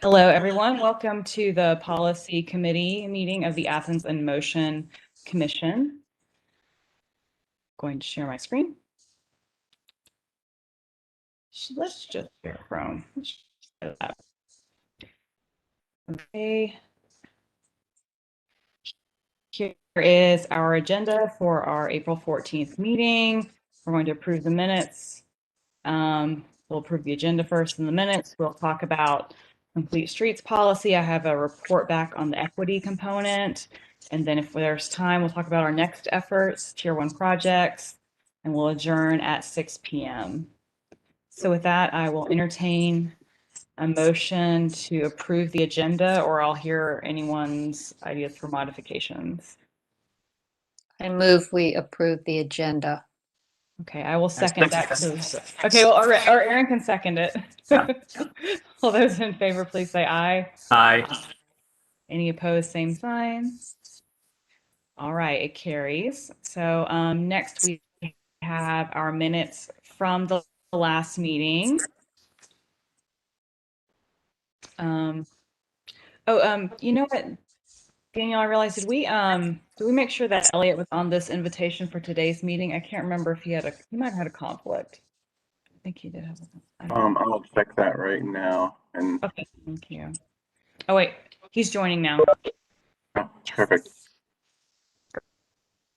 Hello, everyone. Welcome to the Policy Committee meeting of the Athens in Motion Commission. Going to share my screen. Let's just share Chrome. Okay. Here is our agenda for our April 14th meeting. We're going to approve the minutes. We'll approve the agenda first and the minutes. We'll talk about complete streets policy. I have a report back on the equity component. And then if there's time, we'll talk about our next efforts, tier 1 projects, and we'll adjourn at 6 p.m. So with that, I will entertain a motion to approve the agenda, or I'll hear anyone's ideas for modifications. I move we approve the agenda. Okay, I will second that. Okay, well, or Aaron can second it. All those in favor, please say aye. Aye. Any opposed, same sign. All right, it carries. So next we have our minutes from the last meeting. You know what, Daniel, I realized, did we make sure that Elliot was on this invitation for today's meeting? I can't remember if he might have had a conflict. I think he did have I'll check that right now. And okay, thank you. Oh wait, he's joining now. oh, perfect.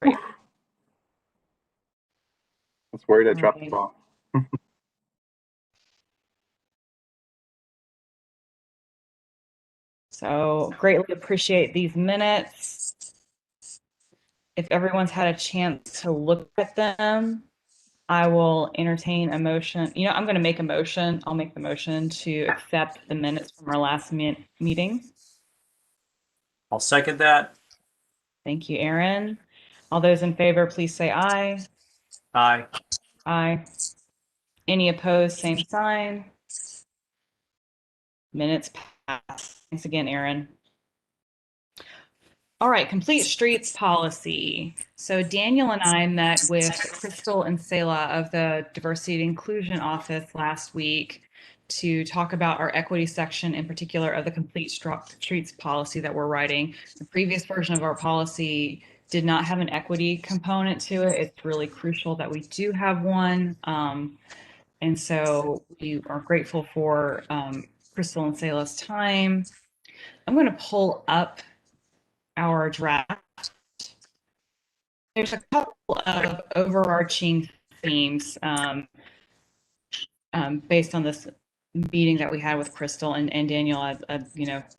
Great. I was worried I dropped the Right. ball. So greatly appreciate these minutes. If everyone's had a chance to look at them, I will entertain a motion. You know, I'm going to make a motion. I'll make the motion to accept the minutes from our last meeting. I'll second that. Thank you, Aaron. All those in favor, please say aye. Aye. Aye. Any opposed, same sign. Minutes pass. Thanks again, Aaron. All right, complete streets policy. So Daniel and I met with Crystal and Selah of the Diversity and Inclusion Office last week to talk about our equity section, in particular of the complete streets policy that we're writing. The previous version of our policy did not have an equity component to it. It's really crucial that we do have one. And so we are grateful for Crystal and Selah's time. I'm going to pull up our draft. There's a couple of overarching themes based on this meeting that we had with Crystal and Daniel.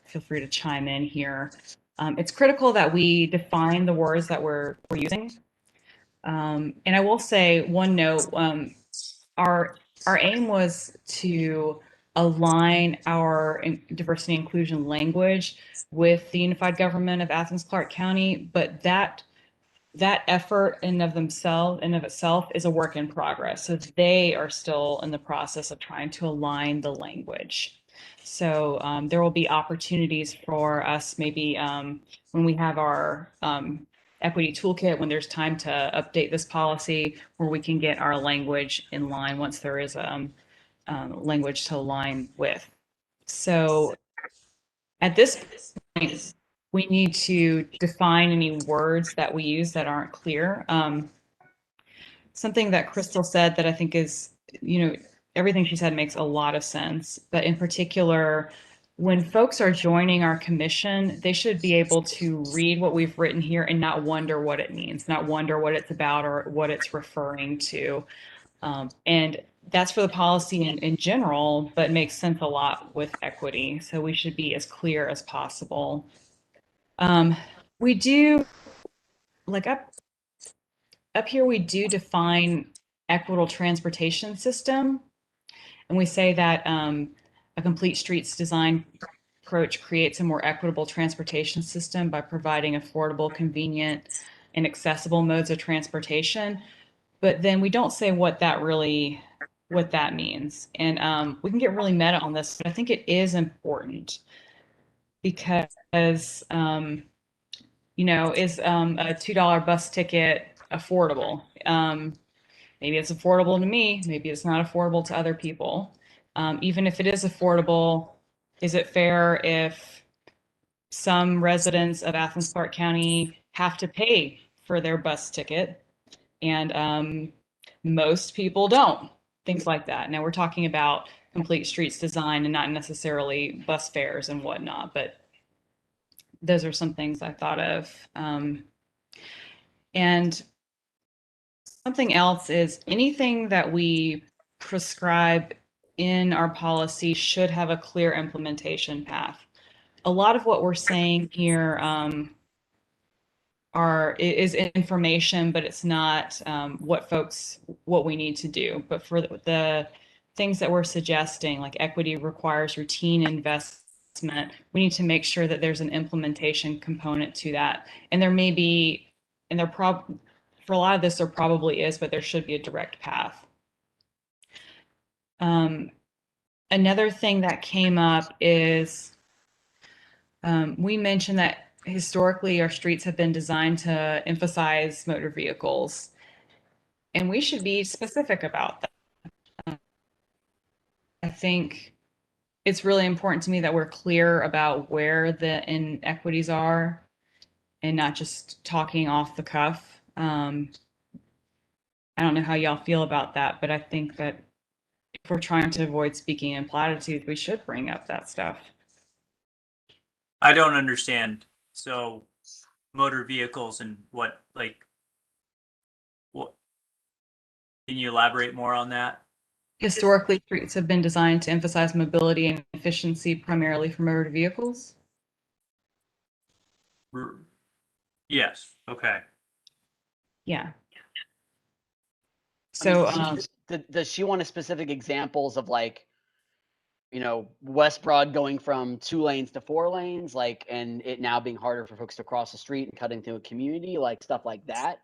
Feel free to chime in here. It's critical that we define the words that we're using. And I will say one note: our aim was to align our diversity and inclusion language with the unified government of Athens-Clarke County, but that effort in of itself is a work in progress. So they are still in the process of trying to align the language. So there will be opportunities for us maybe when we have our equity toolkit, when there's time to update this policy, where we can get our language in line once there is language to align with. So at this point, we need to define any words that we use that aren't clear. Something that Crystal said that I think is, everything she said makes a lot of sense. But in particular, when folks are joining our commission, they should be able to read what we've written here and not wonder what it means, not wonder what it's about or what it's referring to. And that's for the policy in general, but makes sense a lot with equity. So we should be as clear as possible. We do, like up here, we do define equitable transportation system. And we say that a complete streets design approach creates a more equitable transportation system by providing affordable, convenient, and accessible modes of transportation. But then we don't say what that means. And we can get really meta on this, but I think it is important because is a $2 bus ticket affordable? Maybe it's affordable to me, maybe it's not affordable to other people. Even if it is affordable, Is it fair if some residents of Athens-Clarke County have to pay for their bus ticket and most people don't? Things like that. Now we're talking about complete streets design and not necessarily bus fares and whatnot, but those are some things I thought of. And something else is anything that we prescribe in our policy should have a clear implementation path. A lot of what we're saying here is information, but it's not what we need to do. But for the things that we're suggesting, like equity requires routine investment, we need to make sure that there's an implementation component to that. And there may be, and for a lot of this, there probably is, but there should be a direct path. Another thing that came up is we mentioned that historically our streets have been designed to emphasize motor vehicles, and we should be specific about that. I think it's really important to me that we're clear about where the inequities are and not just talking off the cuff. I don't know how y'all feel about that, but I think that if we're trying to avoid speaking in platitudes, we should bring up that stuff. I don't understand. So motor vehicles and what, what, can you elaborate more on that? Historically, streets have been designed to emphasize mobility and efficiency primarily for motor vehicles. Yes. Okay. Yeah. I mean, So, does she want a specific examples of like, West Broad going from 2 lanes to 4 lanes, like, and it now being harder for folks to cross the street and cutting through a community, like stuff like that?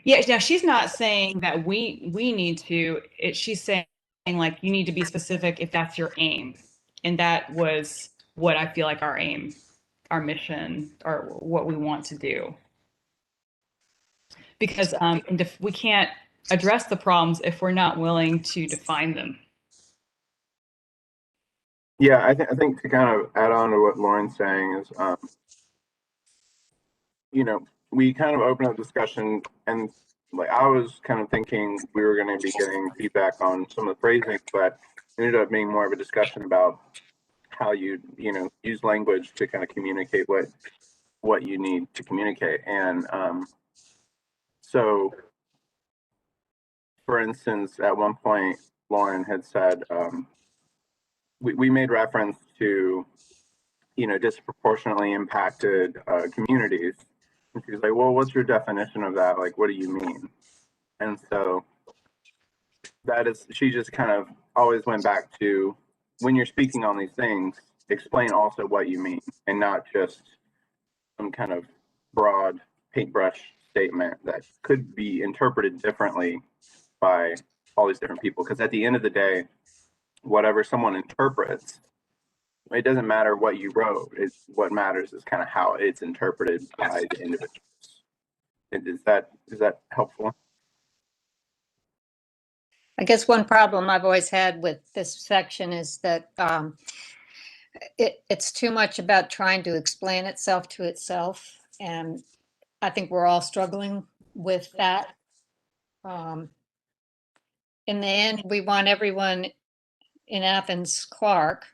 yeah, she's not saying that we need to. She's saying like you need to be specific if that's your aim, and that was what I feel like our aim, our mission, or what we want to do. Because we can't address the problems if we're not willing to define them. Yeah, I think to kind of add on to what Lauren's saying is, we kind of open up discussion, and like I was kind of thinking we were going to be getting feedback on some of the phrasing, but it ended up being more of a discussion about how you use language to kind of communicate what you need to communicate. And so, for instance, at one point, Lauren had said we made reference to disproportionately impacted communities. And she's like, well, what's your definition of that? Like, what do you mean? And so she just kind of always went back to, when you're speaking on these things, explain also what you mean and not just some kind of broad paintbrush statement that could be interpreted differently by all these different people. Because at the end of the day, whatever someone interprets, it doesn't matter what you wrote. What matters is kind of how it's interpreted by the individuals. Is that helpful? I guess one problem I've always had with this section is that it's too much about trying to explain itself to itself. And I think we're all struggling with that. In the end, we want everyone in Athens-Clarke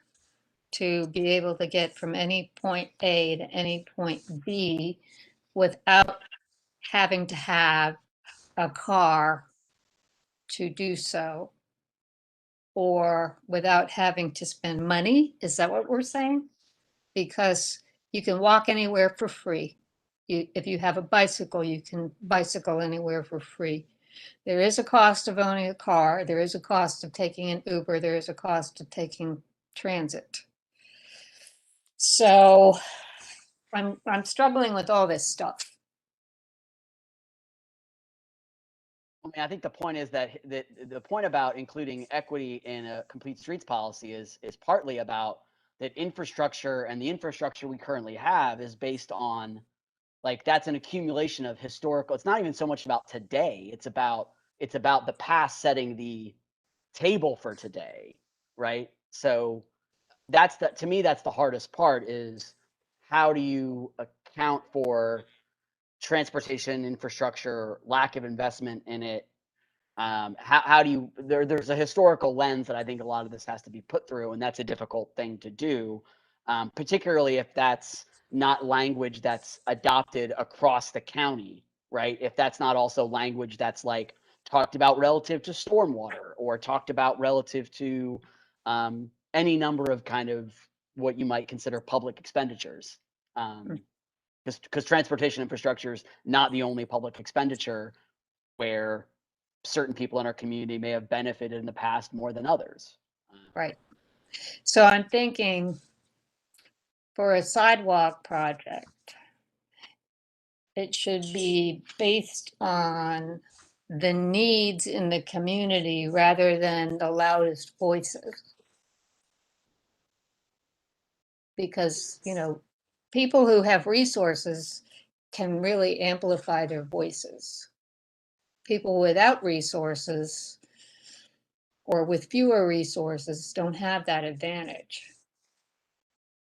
to be able to get from any point A to any point B without having to have a car to do so, or without having to spend money. Is that what we're saying? Because you can walk anywhere for free. If you have a bicycle, you can bicycle anywhere for free. There is a cost of owning a car. There is a cost of taking an Uber. There is a cost of taking transit. So I'm struggling with all this stuff. I mean, I think the point is that the point about including equity in a complete streets policy is partly about that infrastructure, and the infrastructure we currently have is based on, like, that's an accumulation of historical. It's not even so much about today. It's about the past setting the table for today, right? So to me, that's the hardest part, is how do you account for transportation infrastructure, lack of investment in it? How do you, there's a historical lens that I think a lot of this has to be put through, and that's a difficult thing to do, particularly if that's not language that's adopted across the county, right? If that's not also language that's like talked about relative to stormwater, or talked about relative to any number of kind of what you might consider public expenditures. Because transportation infrastructure is not the only public expenditure where certain people in our community may have benefited in the past more than others. Right. So I'm thinking for a sidewalk project, it should be based on the needs in the community rather than the loudest voices. Because, people who have resources can really amplify their voices. People without resources or with fewer resources don't have that advantage.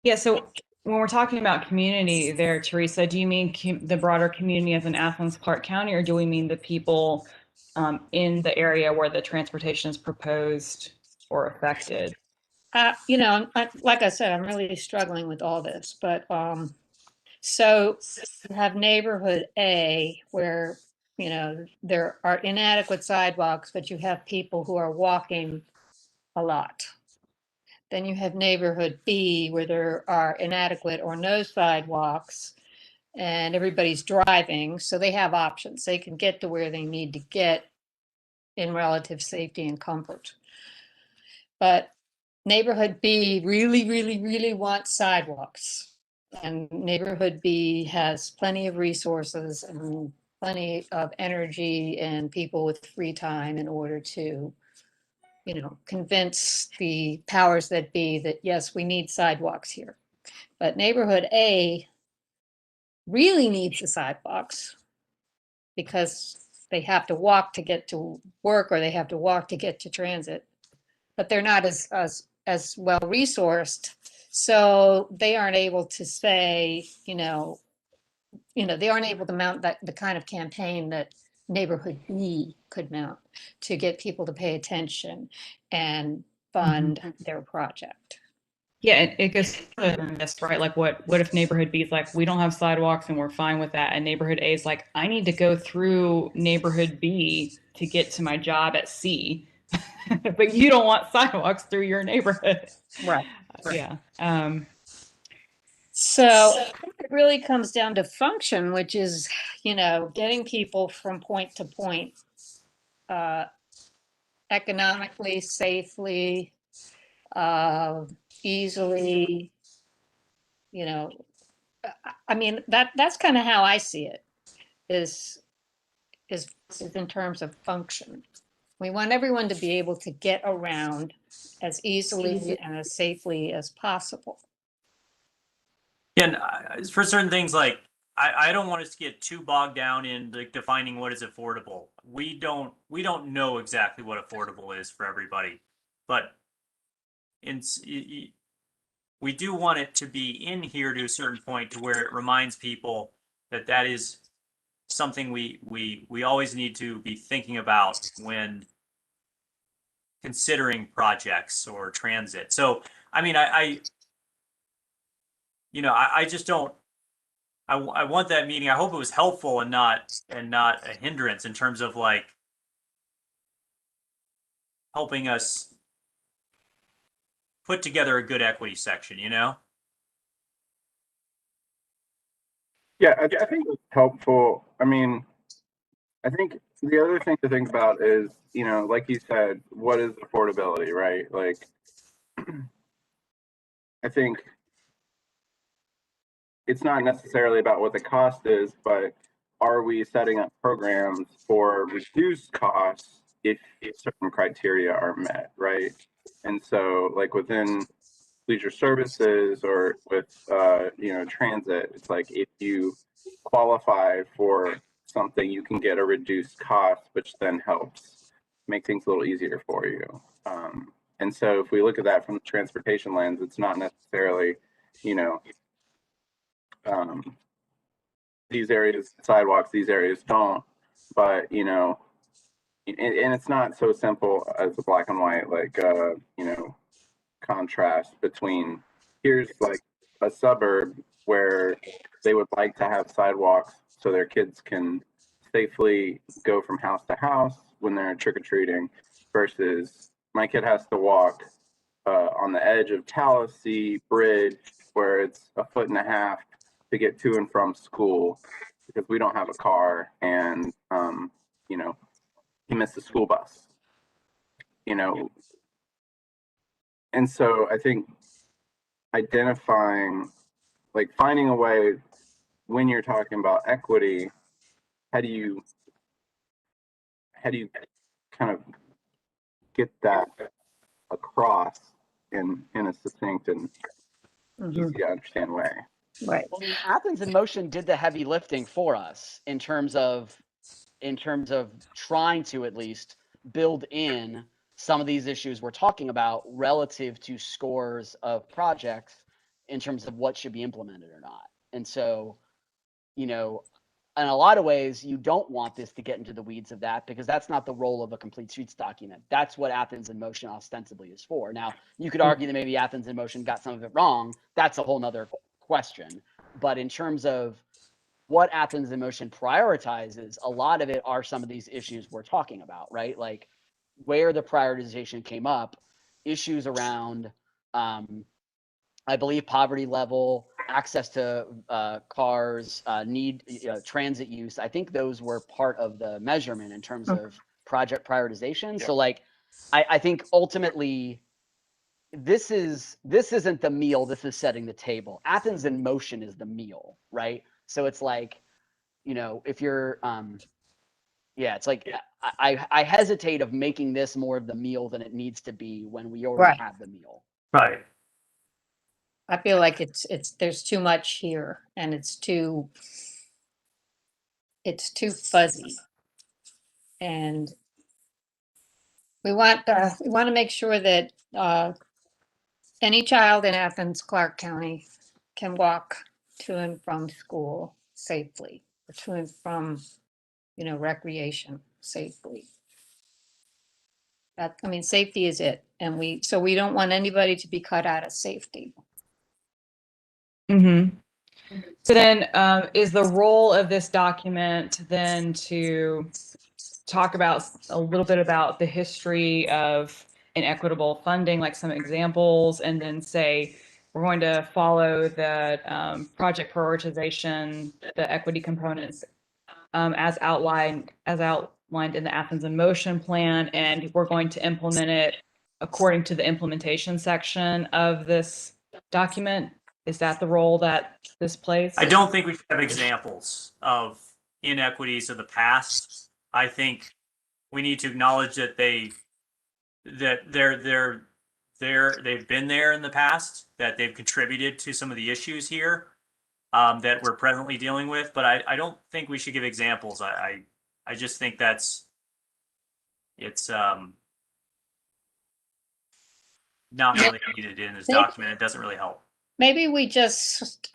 Yeah, so when we're talking about community there, Teresa, do you mean the broader community as in Athens-Clarke County, or do we mean the people in the area where the transportation is proposed or affected? Like I said, I'm really struggling with all this, but so you have neighborhood A where, there are inadequate sidewalks, but you have people who are walking a lot. Then you have neighborhood B where there are inadequate or no sidewalks and everybody's driving, so they have options. They can get to where they need to get in relative safety and comfort. But neighborhood B really, really, really wants sidewalks. And neighborhood B has plenty of resources and plenty of energy and people with free time in order to, convince the powers that be that, yes, we need sidewalks here. But neighborhood A really needs the sidewalks because they have to walk to get to work or they have to walk to get to transit, but they're not as well resourced. So they aren't able to say, they aren't able to mount the kind of campaign that neighborhood B could mount to get people to pay attention and fund their project. Yeah, it goes further than this, right? Like what if neighborhood B is like, we don't have sidewalks and we're fine with that, and neighborhood A is like, I need to go through neighborhood B to get to my job at C, but you don't want sidewalks through your neighborhood. Right. Yeah. So I think it really comes down to function, which is, getting people from point to point economically, safely, easily, I mean, that's kind of how I see it, is in terms of function. We want everyone to be able to get around as easily and as safely as possible. And for certain things, like I don't want us to get too bogged down in like defining what is affordable. We don't know exactly what affordable is for everybody, but we do want it to be in here to a certain point to where it reminds people that that is something we always need to be thinking about when considering projects or transit. So I mean, I just don't. I want that meeting. I hope it was helpful and not a hindrance in terms of like helping us put together a good equity section, Yeah, I think it's helpful. I mean, I think the other thing to think about is, like you said, what is affordability, right? Like, I think it's not necessarily about what the cost is, but are we setting up programs for reduced costs if certain criteria are met, right? And so, like within leisure services or with transit, it's like if you qualify for something, you can get a reduced cost, which then helps make things a little easier for you. And so if we look at that from the transportation lens, it's not necessarily, you know, these areas sidewalks, these areas don't. But you know, and it's not so simple as a black and white, like you know, contrast between here's like a suburb where they would like to have sidewalks so their kids can safely go from house to house when they're trick-or-treating, versus my kid has to walk on the edge of Tallahassee Bridge where it's 1.5 feet to get to and from school because we don't have a car, and you know, he missed the school bus, you know. And so I think identifying, like finding a way when you're talking about equity, how do you kind of get that across in a succinct and easy to understand way? Right. Well, I mean, Athens in Motion did the heavy lifting for us in terms of trying to at least build in some of these issues we're talking about relative to scores of projects in terms of what should be implemented or not. And so, you know, in a lot of ways, you don't want this to get into the weeds of that because that's not the role of a complete streets document. That's what Athens in Motion ostensibly is for. Now, you could argue that maybe Athens in Motion got some of it wrong. That's a whole nother question. But in terms of what Athens in Motion prioritizes, a lot of it are some of these issues we're talking about, right? Like where the prioritization came up, issues around, I believe, poverty level, access to cars, transit use. I think those were part of the measurement in terms of project prioritization. So like, I think ultimately, this isn't the meal. This is setting the table. Athens in Motion is the meal, right? So it's like, you know, if you're, it's like I hesitate of making this more of the meal than it needs to be when we already Right. have the meal. Right. I feel like it's there's too much here and it's too fuzzy. And we want to make sure that any child in Athens-Clarke County can walk to and from school safely, or to and from, you know, recreation safely. That, I mean, safety is it. And we don't want anybody to be cut out of safety. Mm-hmm. So then, is the role of this document then to talk about a little bit about the history of inequitable funding, like some examples, and then say we're going to follow the project prioritization, the equity components as outlined in the Athens in Motion plan, and we're going to implement it according to the implementation section of this document? Is that the role that this plays? I don't think we should have examples of inequities of the past. I think we need to acknowledge that they've been there in the past, that they've contributed to some of the issues here that we're presently dealing with. But I don't think we should give examples. I just think it's not really needed in this document. It doesn't really help. Maybe we just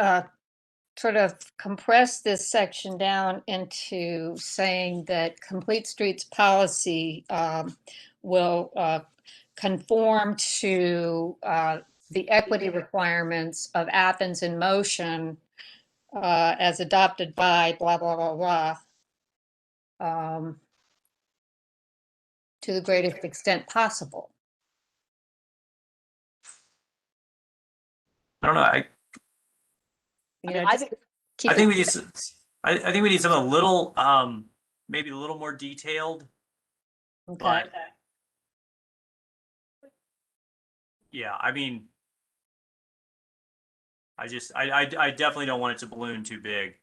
sort of compress this section down into saying that complete streets policy will conform to the equity requirements of Athens in Motion as adopted by blah, blah, blah, blah, to the greatest extent possible. I don't know. You know, I just think keep I think it- we need I think we need something a little maybe a little more detailed. okay. But yeah, I mean, I definitely don't want it to balloon too big.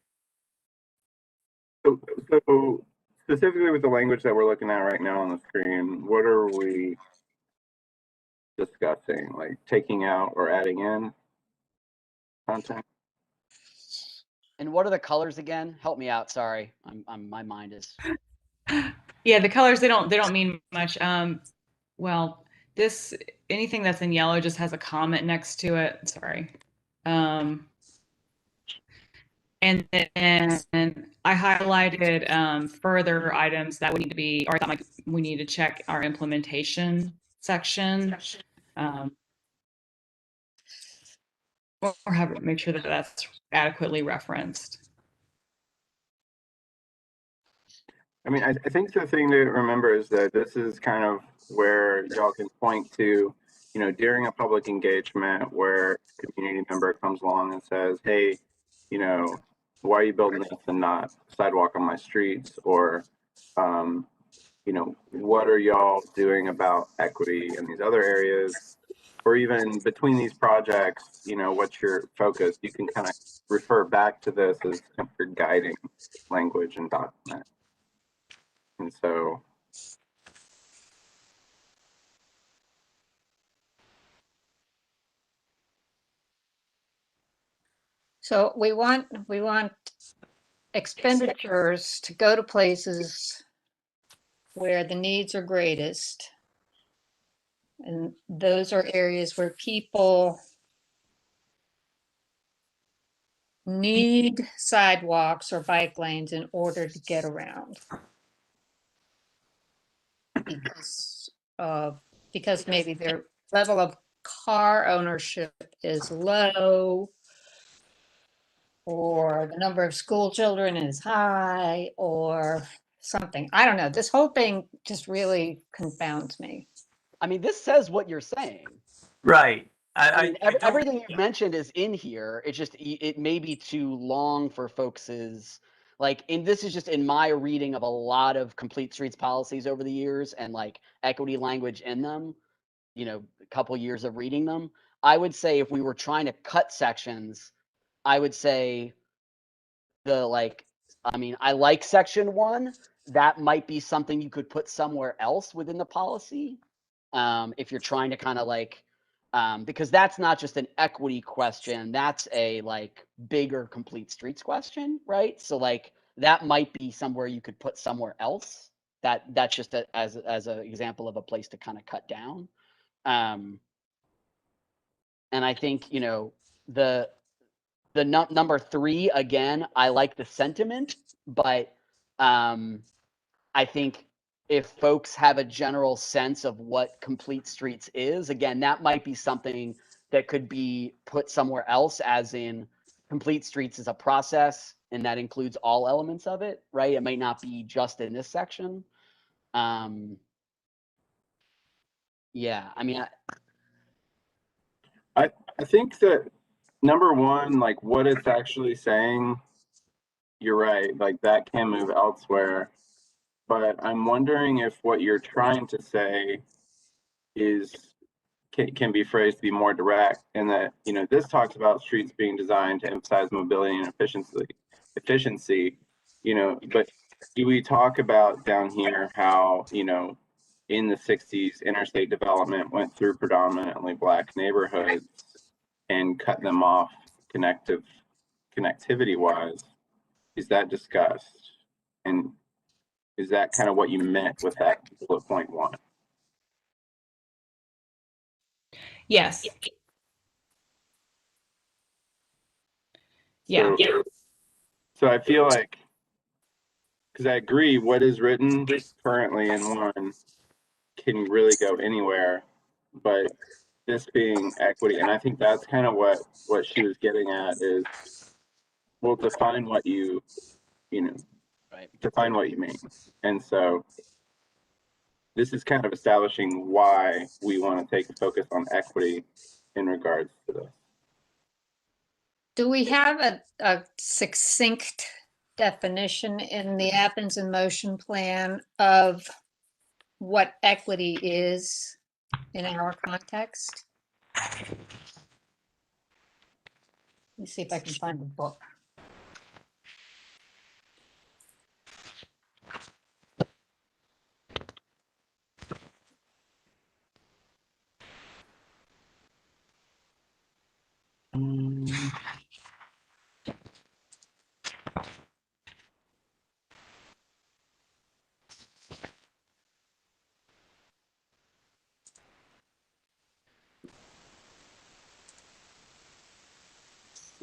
So specifically with the language that we're looking at right now on the screen, what are we discussing? Like taking out or adding in content? And what are the colors again? Help me out. Sorry, my mind is. Yeah, the colors, they don't mean much. Well, this, anything that's in yellow just has a comment next to it. Sorry. And then I highlighted further items that would need to be, or I thought like we need to check our implementation section. Or have make sure that that's adequately referenced. I mean, I think the thing to remember is that this is kind of where y'all can point to, you know, during a public engagement where a community member comes along and says, hey, you know, why are you building this and not sidewalk on my streets? Or, you know, what are y'all doing about equity in these other areas? Or even between these projects, you know, what's your focus? You can kind of refer back to this as kind of your guiding language and document. And so, So we want expenditures to go to places where the needs are greatest. And those are areas where people need sidewalks or bike lanes in order to get around. Because maybe their level of car ownership is low, or the number of school children is high, or something. I don't know. This whole thing just really confounds me. I mean, this says what you're saying. Right. I mean, I don't- everything you mentioned is in here. It's just it may be too long for folks's like. And this is just in my reading of a lot of complete streets policies over the years and like equity language in them. You know, a couple years of reading them. I would say if we were trying to cut sections, I would say the like. I mean, I like section 1. That might be something you could put somewhere else within the policy. If you're trying to kind of like because that's not just an equity question, that's a like bigger complete streets question, right? So like that might be somewhere you could put somewhere else. That's just as an example of a place to kind of cut down. And I think, you know, the number 3 again, I like the sentiment, but I think if folks have a general sense of what complete streets is, again, that might be something that could be put somewhere else, as in complete streets is a process and that includes all elements of it, right? It might not be just in this section. Yeah, I mean, I think that number 1, like what it's actually saying, you're right, like that can move elsewhere. But I'm wondering if what you're trying to say is can be phrased to be more direct, in that, you know, this talks about streets being designed to emphasize mobility and efficiency, you know, but do we talk about down here how, you know, in the 60s interstate development went through predominantly Black neighborhoods and cut them off connectivity wise? Is that discussed? And is that kind of what you meant with that bullet point 1? Yes. Yeah. So I feel like, because I agree, what is written currently in 1 can really go anywhere, but this being equity, and I think that's kind of what she was getting at is, well, define what you know, right. define what you mean. And so this is kind of establishing why we want to take a focus on equity in regards to this. Do we have a succinct definition in the Athens in Motion plan of what equity is in our context? Let me see if I can find the book.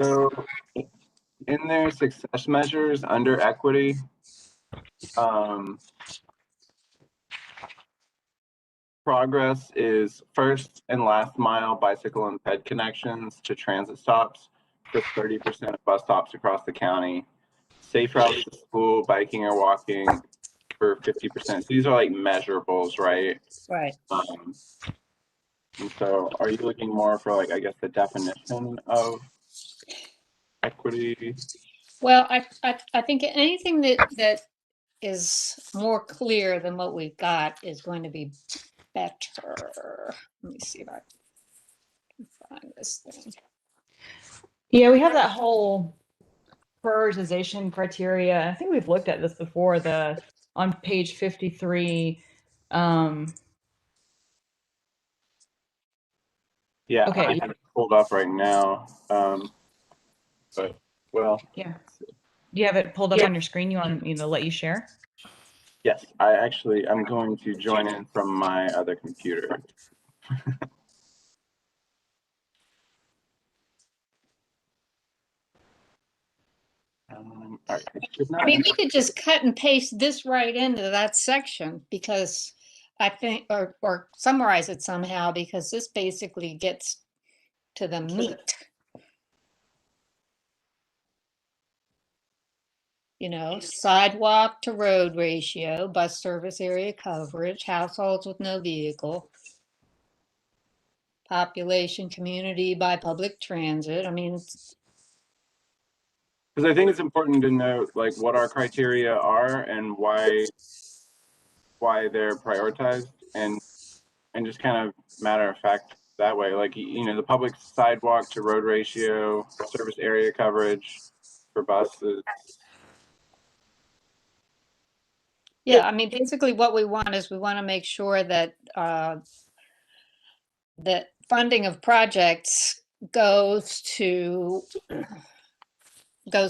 So in their success measures under equity, progress is first and last mile bicycle and ped connections to transit stops for 30% of bus stops across the county. Safe routes to school, biking or walking for 50%. So these are like measurables, right? Right. And so are you looking more for like, I guess, the definition of equity? Well, I think anything that is more clear than what we've got is going to be better. Let me see if I can find this thing. Yeah, we have that whole prioritization criteria. I think we've looked at this before, on page 53. Yeah, Okay. I have it pulled up right now. But well, Yeah. Do you have it pulled up on your screen? You want me to let you share? yes, I'm going to join in from my other computer. All right, it should I not. mean, we could just cut and paste this right into that section because I think, or summarize it somehow, because this basically gets to the meat. You know, sidewalk to road ratio, bus service area coverage, households with no vehicle, population, community by public transit. I mean, Because I think it's important to note like what our criteria are and why they're prioritized, and just kind of matter of fact that way. Like the public sidewalk to road ratio, service area coverage for buses. yeah, I mean, basically what we want is we want to make sure that that funding of projects goes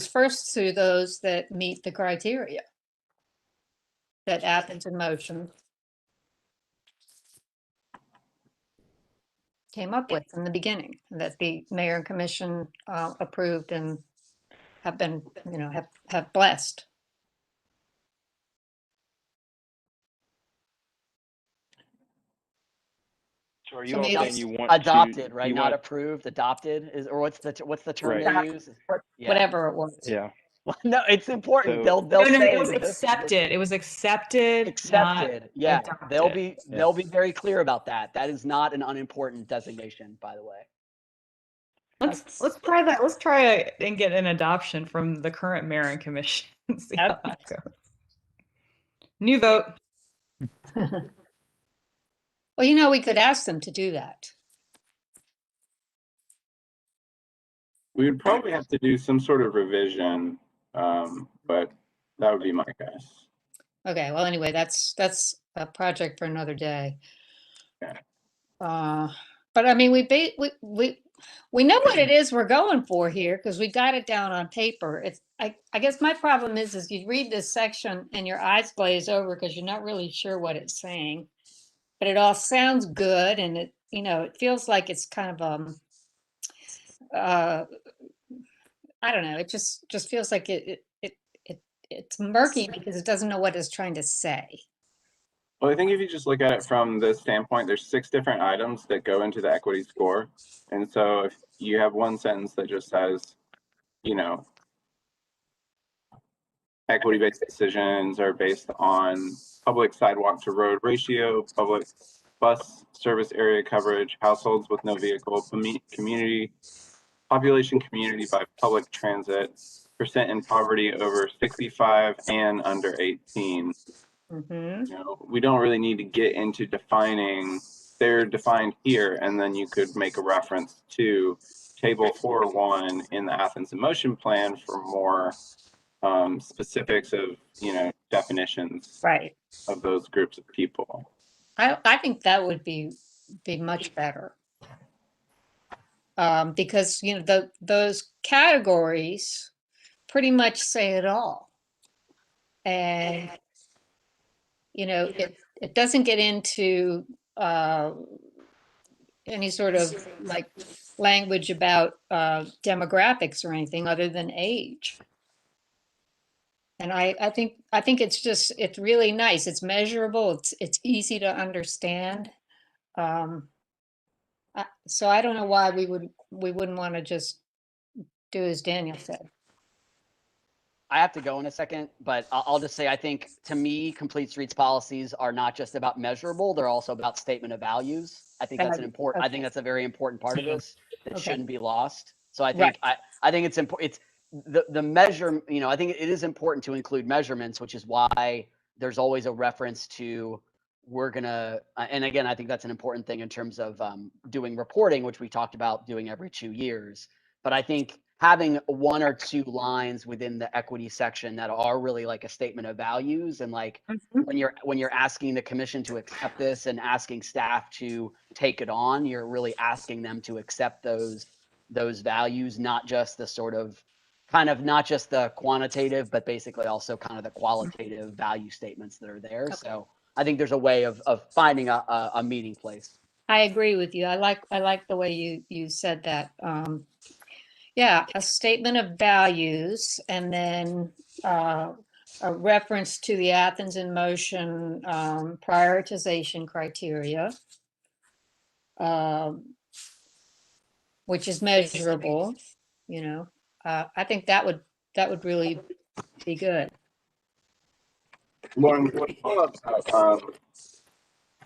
first to those that meet the criteria that Athens in Motion came up with in the beginning, that the mayor and commission approved and have been, have blessed. So are you So all maybe saying you want Adopted, to, right? you Not want, approved, adopted is, or what's the term Right. they use? Yeah. whatever it was. yeah. No, it's important. So They'll No, say it was that this accepted. It was accepted, not accepted. Yeah. They'll adopted. be Yeah. they'll be very clear about that. That is not an unimportant designation, by the way. Let's try that. Let's try and get an adoption from the current mayor and commission. See how that goes. New vote. Well, we could ask them to do that. We would probably have to do some sort of revision, but that would be my guess. Okay, well, anyway, that's a project for another day. Yeah. But I mean, we know what it is we're going for here because we got it down on paper. I guess my problem is you read this section and your eyes glaze over because you're not really sure what it's saying, but it all sounds good and it feels like it's kind of I don't know. It just feels like it's murky because it doesn't know what it's trying to say. Well, I think if you just look at it from this standpoint, there's 6 different items that go into the equity score. And so if you have one sentence that just says, equity-based decisions are based on public sidewalk to road ratio, public bus service area coverage, households with no vehicle, community, population community by public transit, percent in poverty over 65 and under 18. We don't really need to get into defining. They're defined here, and then you could make a reference to table 4.1 in the Athens in Motion plan for more specifics of definitions Right. of those groups of people. I think that would be much better. Because those categories pretty much say it all. And it doesn't get into any sort of like language about demographics or anything other than age. And I think it's really nice. It's measurable. It's easy to understand. Um, so I don't know why we wouldn't want to just do as Daniel said. I have to go in a second, but I'll just say I think to me, complete streets policies are not just about measurable; they're also about statement of values. I think that's an important. I think that's a very important part of this that Okay. shouldn't be lost. So I Right. think I think it's important. It's the measure. You know, I think it is important to include measurements, which is why there's always a reference to we're gonna. And again, I think that's an important thing in terms of doing reporting, which we talked about doing every 2 years. But I think having 1 or 2 lines within the equity section that are really like a statement of values, and like when you're asking the commission to accept this and asking staff to take it on, you're really asking them to accept those values, not just the sort of kind of not just the quantitative, but basically also kind of the qualitative value statements that are there. Okay. So I think there's a way of finding a meeting place. I agree with you. I like the way you said that. Yeah, a statement of values, and then a reference to the Athens in Motion prioritization criteria, which is measurable. You know, I think that would really be good. Lauren, would you pull up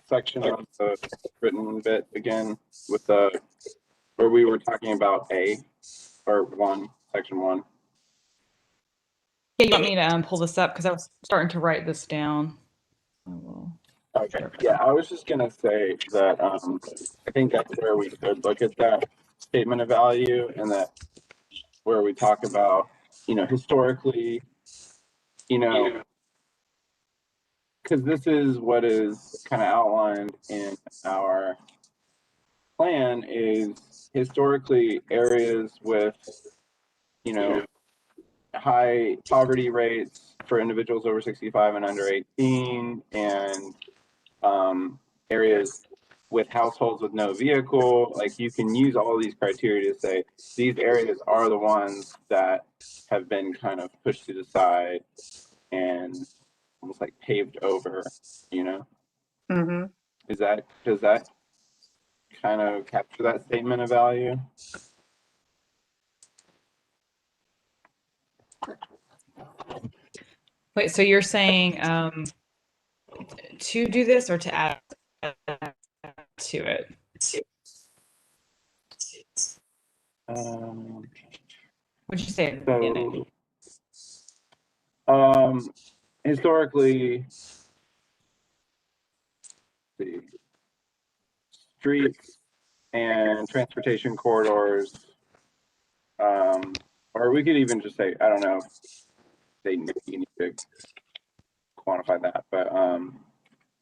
section of the written bit again with the where we were talking about A or 1, section 1? Yeah, you want me to pull this up because I was starting to write this down. I will. Okay. Yeah, I was just gonna say that I think that's where we could look at that statement of value, and that where we talk about, historically, because this is what is kind of outlined in our plan is historically areas with, high poverty rates for individuals over 65 and under 18, and areas with households with no vehicle. Like, you can use all these criteria to say these areas are the ones that have been kind of pushed to the side and almost like paved over, Mm-hmm. does that kind of capture that statement of value? Wait, so you're saying to do this or to add to it? What'd you say at the beginning? Historically, the streets and transportation corridors, or we could even just say, I don't know if you need to quantify that, but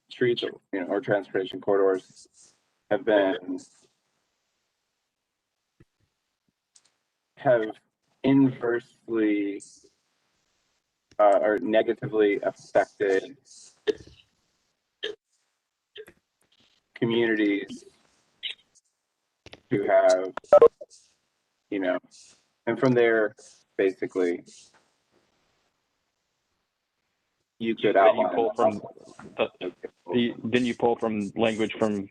streets, or transportation corridors have inversely or negatively affected communities who have, and from there, basically, you could Didn't you outline. pull from didn't you pull from language from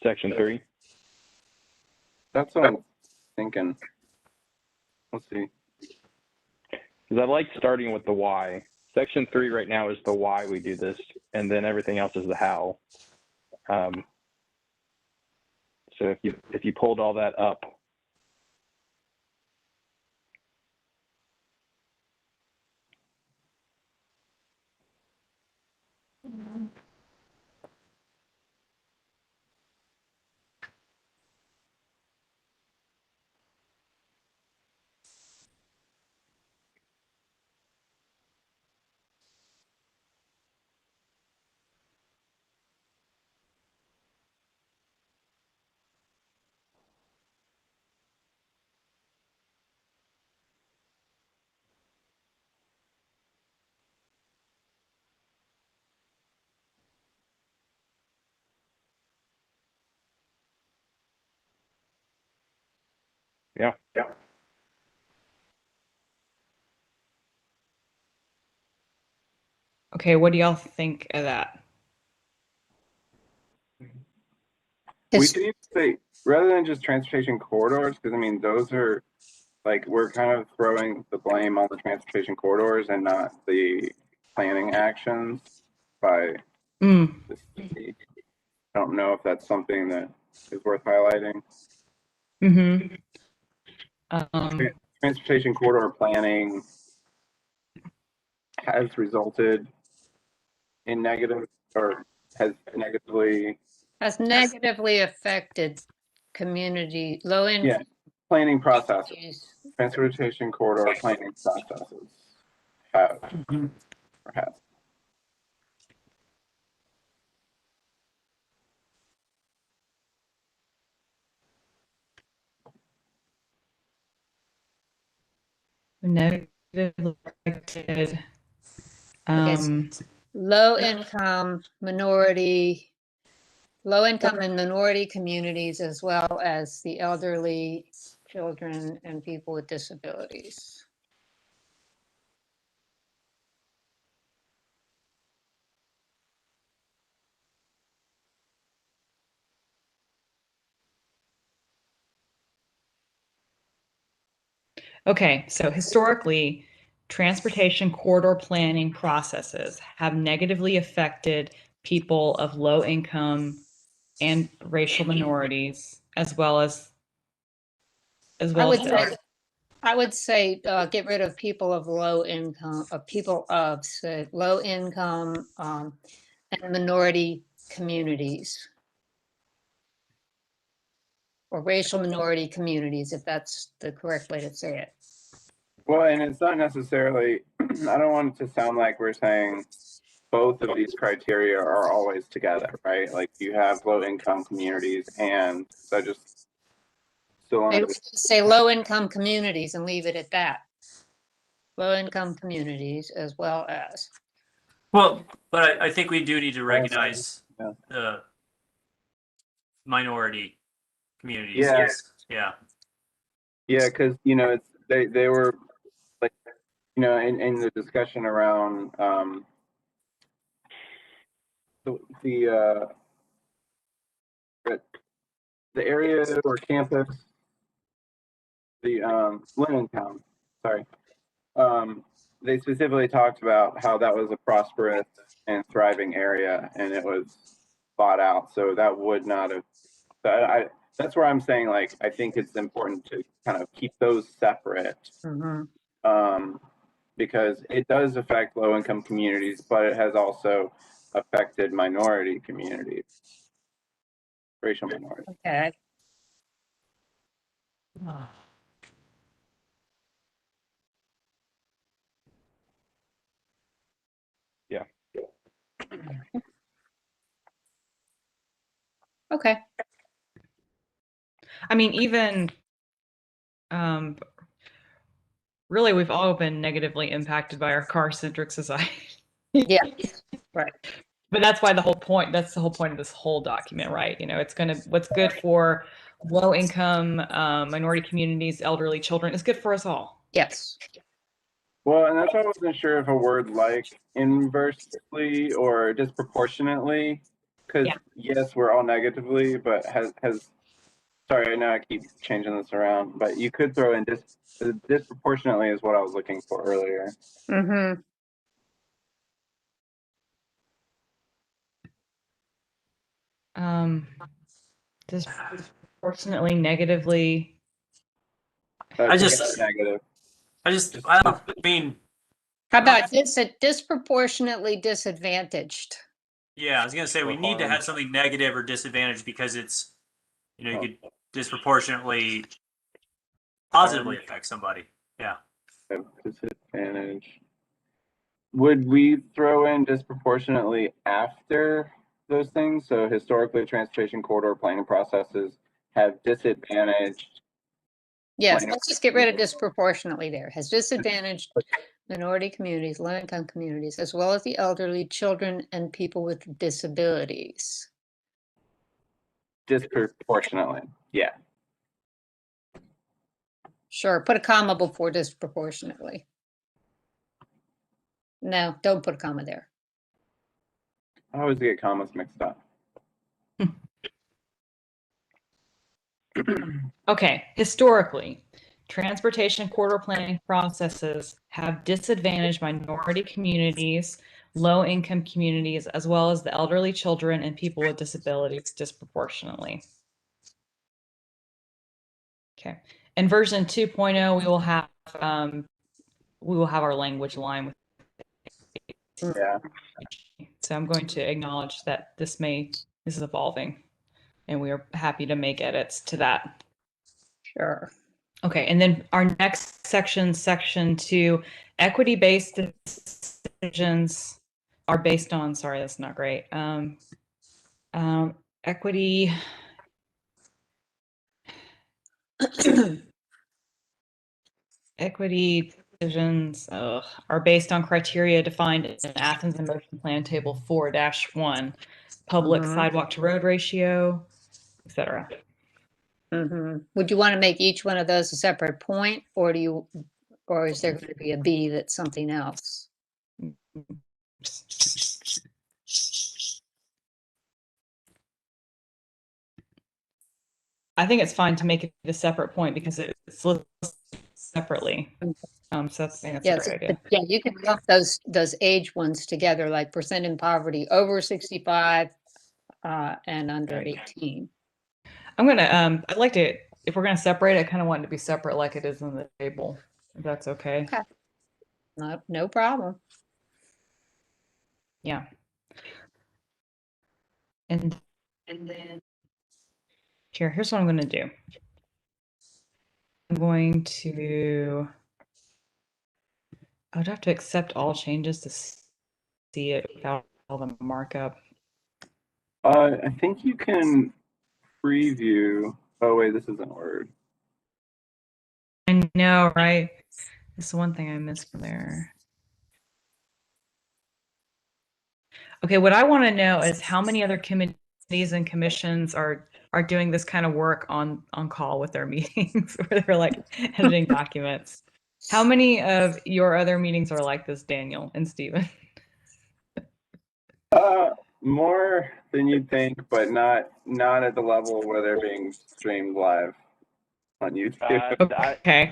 section 3? That's what I'm thinking. Let's see. Because I like starting with the why. Section 3 right now is the why we do this, and then everything else is the how. So if you pulled all that up, Yeah. Okay, what do y'all think of that? We His- could even say, rather than just transportation corridors, because I mean, those are like, we're kind of throwing the blame on the transportation corridors and not the planning actions by Mm, the city. I don't know if that's something that is worth highlighting. mm-hmm. Um, Transportation corridor planning has resulted in negative, or has negatively, has negatively affected community, low yeah, income planning processes. communities. Transportation corridor planning processes have, or has. negatively affected. Okay, low income and minority communities, as well as the elderly, children, and people with disabilities. Okay, so historically, transportation corridor planning processes have negatively affected people of low income and racial minorities, as well as I would say get rid of people of low income, low income and minority communities, or racial minority communities, if that's the correct way to say it. Well, and it's not necessarily, I don't want it to sound like we're saying both of these criteria are always together, right? Like you have low income communities, and so I just still want Maybe to say low income communities and leave it at that. Low income communities as well as. Well, but I think we do need to recognize Yeah. the minority communities. Yeah. Yes. Yeah. Yeah, because it's they were like, in the discussion around the the area or campus, the Lennon Town, sorry. They specifically talked about how that was a prosperous and thriving area, and it was bought out. So that would not have. That's where I'm saying, like, I think it's important to kind of keep those separate, because it does affect low income communities, but it has also affected minority communities, racial minorities. Okay. Yeah. Okay. I mean, even really, we've all been negatively impacted by our car-centric society. Yeah. Right. But that's why that's the whole point of this whole document, right? What's good for low income, minority communities, elderly children is good for us all. Yes. Well, and that's why I wasn't sure if a word like inversely or disproportionately, because Yeah. yes, we're all negatively, but sorry, I know I keep changing this around, but you could throw in disproportionately is what I was looking for earlier. Mm-hmm. Disproportionately negatively. I just- negative. I mean, How about disproportionately disadvantaged? yeah, I was gonna say we need to have something negative or disadvantaged because it's, you could disproportionately positively affect somebody. Yeah. Disadvantage. Would we throw in disproportionately after those things? So historically, transportation corridor planning processes have disadvantaged. Yes, let's just get rid of disproportionately there. Has disadvantaged minority communities, low income communities, as well as the elderly, children, and people with disabilities. Disproportionately, yeah. Sure, put a comma before disproportionately. No, don't put a comma there. I always get commas mixed up. Okay, historically, transportation corridor planning processes have disadvantaged minority communities, low-income communities, as well as the elderly, children, and people with disabilities disproportionately. Okay, in version 2.0, we will have our language line with. Yeah. So I'm going to acknowledge that this is evolving, and we are happy to make edits to that. Sure. Okay, and then our next section, section 2, equity-based decisions are based on, sorry, that's not great. Equity. Equity decisions are based on criteria defined in Athens in Motion Plan Table 4-1, public sidewalk to road ratio, etc. Would you want to make each one of those a separate point, or is there going to be a B that's something else? I think it's fine to make it a separate point because it's listed separately. So I think that's a great idea. Yeah, you can lump those age ones together, like percent in poverty over 65 and under 18. I'm gonna I'd like to, if we're gonna separate, I kind of want it to be separate like it is in the table. If that's okay. Okay. No problem. Yeah. And then here's what I'm gonna do. I'm going to, I would have to accept all changes to see it without all the markup. I think you can preview. Oh wait, this isn't Word. I know, right? This is one thing I missed there. Okay, what I want to know is how many other committees and commissions are doing this kind of work on call with their meetings where they're like editing documents. How many of your other meetings are like this, Daniel and Stephen? More than you'd think, but not at the level where they're being streamed live on YouTube. Okay.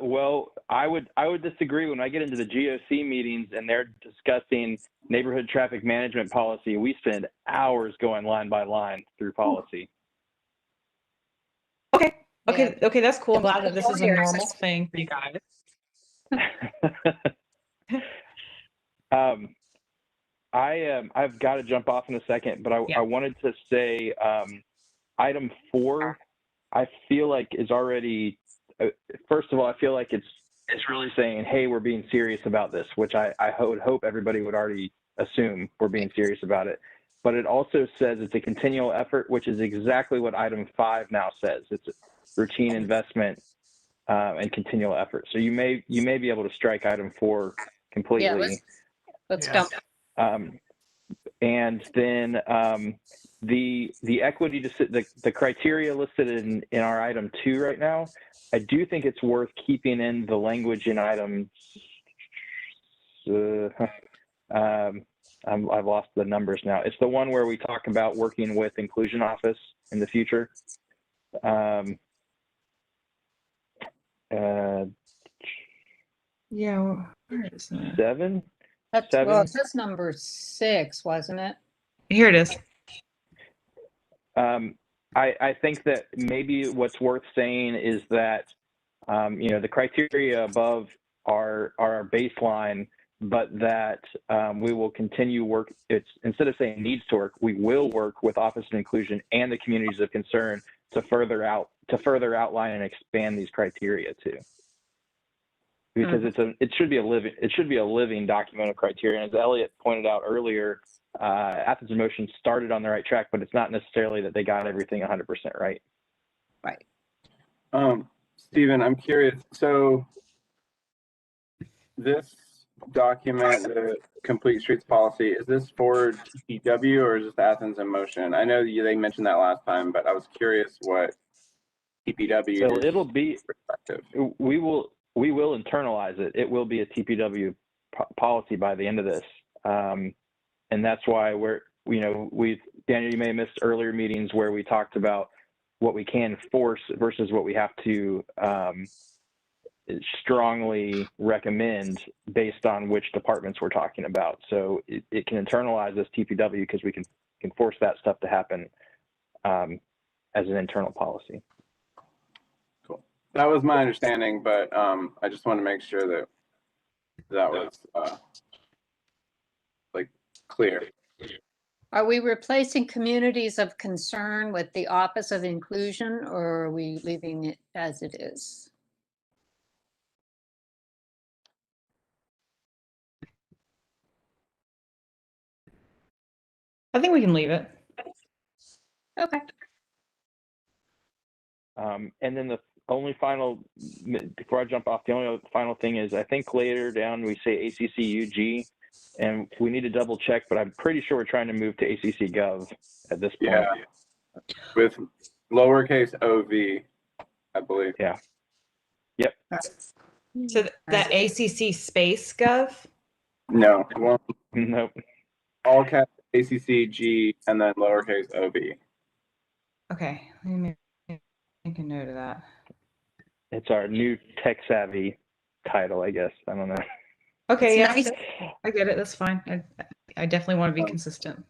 Well, I would disagree. When I get into the GOC meetings and they're discussing neighborhood traffic management policy, we spend hours going line by line through policy. Okay. Okay. Yeah. Okay. That's cool. I'm glad that this is a Here. normal thing for you guys. I've got to jump off in a second, but I wanted to say item 4, I feel like is already. First of all, I feel like it's really saying, hey, we're being serious about this, which I would hope everybody would already assume we're being serious about it. But it also says it's a continual effort, which is exactly what item 5 now says. It's a routine investment and continual effort. So you may be able to strike item 4 completely. Yeah, let's dump. And then the equity, the criteria listed in our item 2 right now, I do think it's worth keeping in the language in item. I've lost the numbers now. It's the one where we talk about working with inclusion office in the future. Yeah. Well, where is that? 7. Well, it says number 6, wasn't it? Here it is. I think that maybe what's worth saying is that, the criteria above are our baseline, but that we will continue work. It's instead of saying needs to work, we will work with Office of Inclusion and the communities of concern to further outline and expand these criteria too. Because it should be a living document of criteria. And as Elliot pointed out earlier, Athens in Motion started on the right track, but it's not necessarily that they got everything 100% right. Right. Stephen, I'm curious. So this document, the Complete Streets Policy, is this for TPW or is this Athens in Motion? I know they mentioned that last time, but I was curious what TPW So it'll be, perspective. we will internalize it. It will be a TPW policy by the end of this. And that's why Daniel, you may have missed earlier meetings where we talked about what we can force versus what we have to strongly recommend based on which departments we're talking about. So it can internalize as TPW because we can force that stuff to happen as an internal policy. Cool. That was my understanding, but I just want to make sure that that was like clear. Are we replacing communities of concern with the Office of Inclusion, or are we leaving it as it is? I think we can leave it. Okay. And then the only final, before I jump off, the only final thing is I think later down we say ACC-UG, and we need to double check, but I'm pretty sure we're trying to move to ACC-Gov at this point. Yeah, with lowercase OV, I believe. Yeah. Yep. So that ACC space gov? No, well, Nope. all caps ACC-G and then lowercase OV. Okay, let me make a note of that. It's our new tech savvy title, I guess. I don't know. Okay, yeah, Nice. I get it. That's fine. I definitely want to be consistent.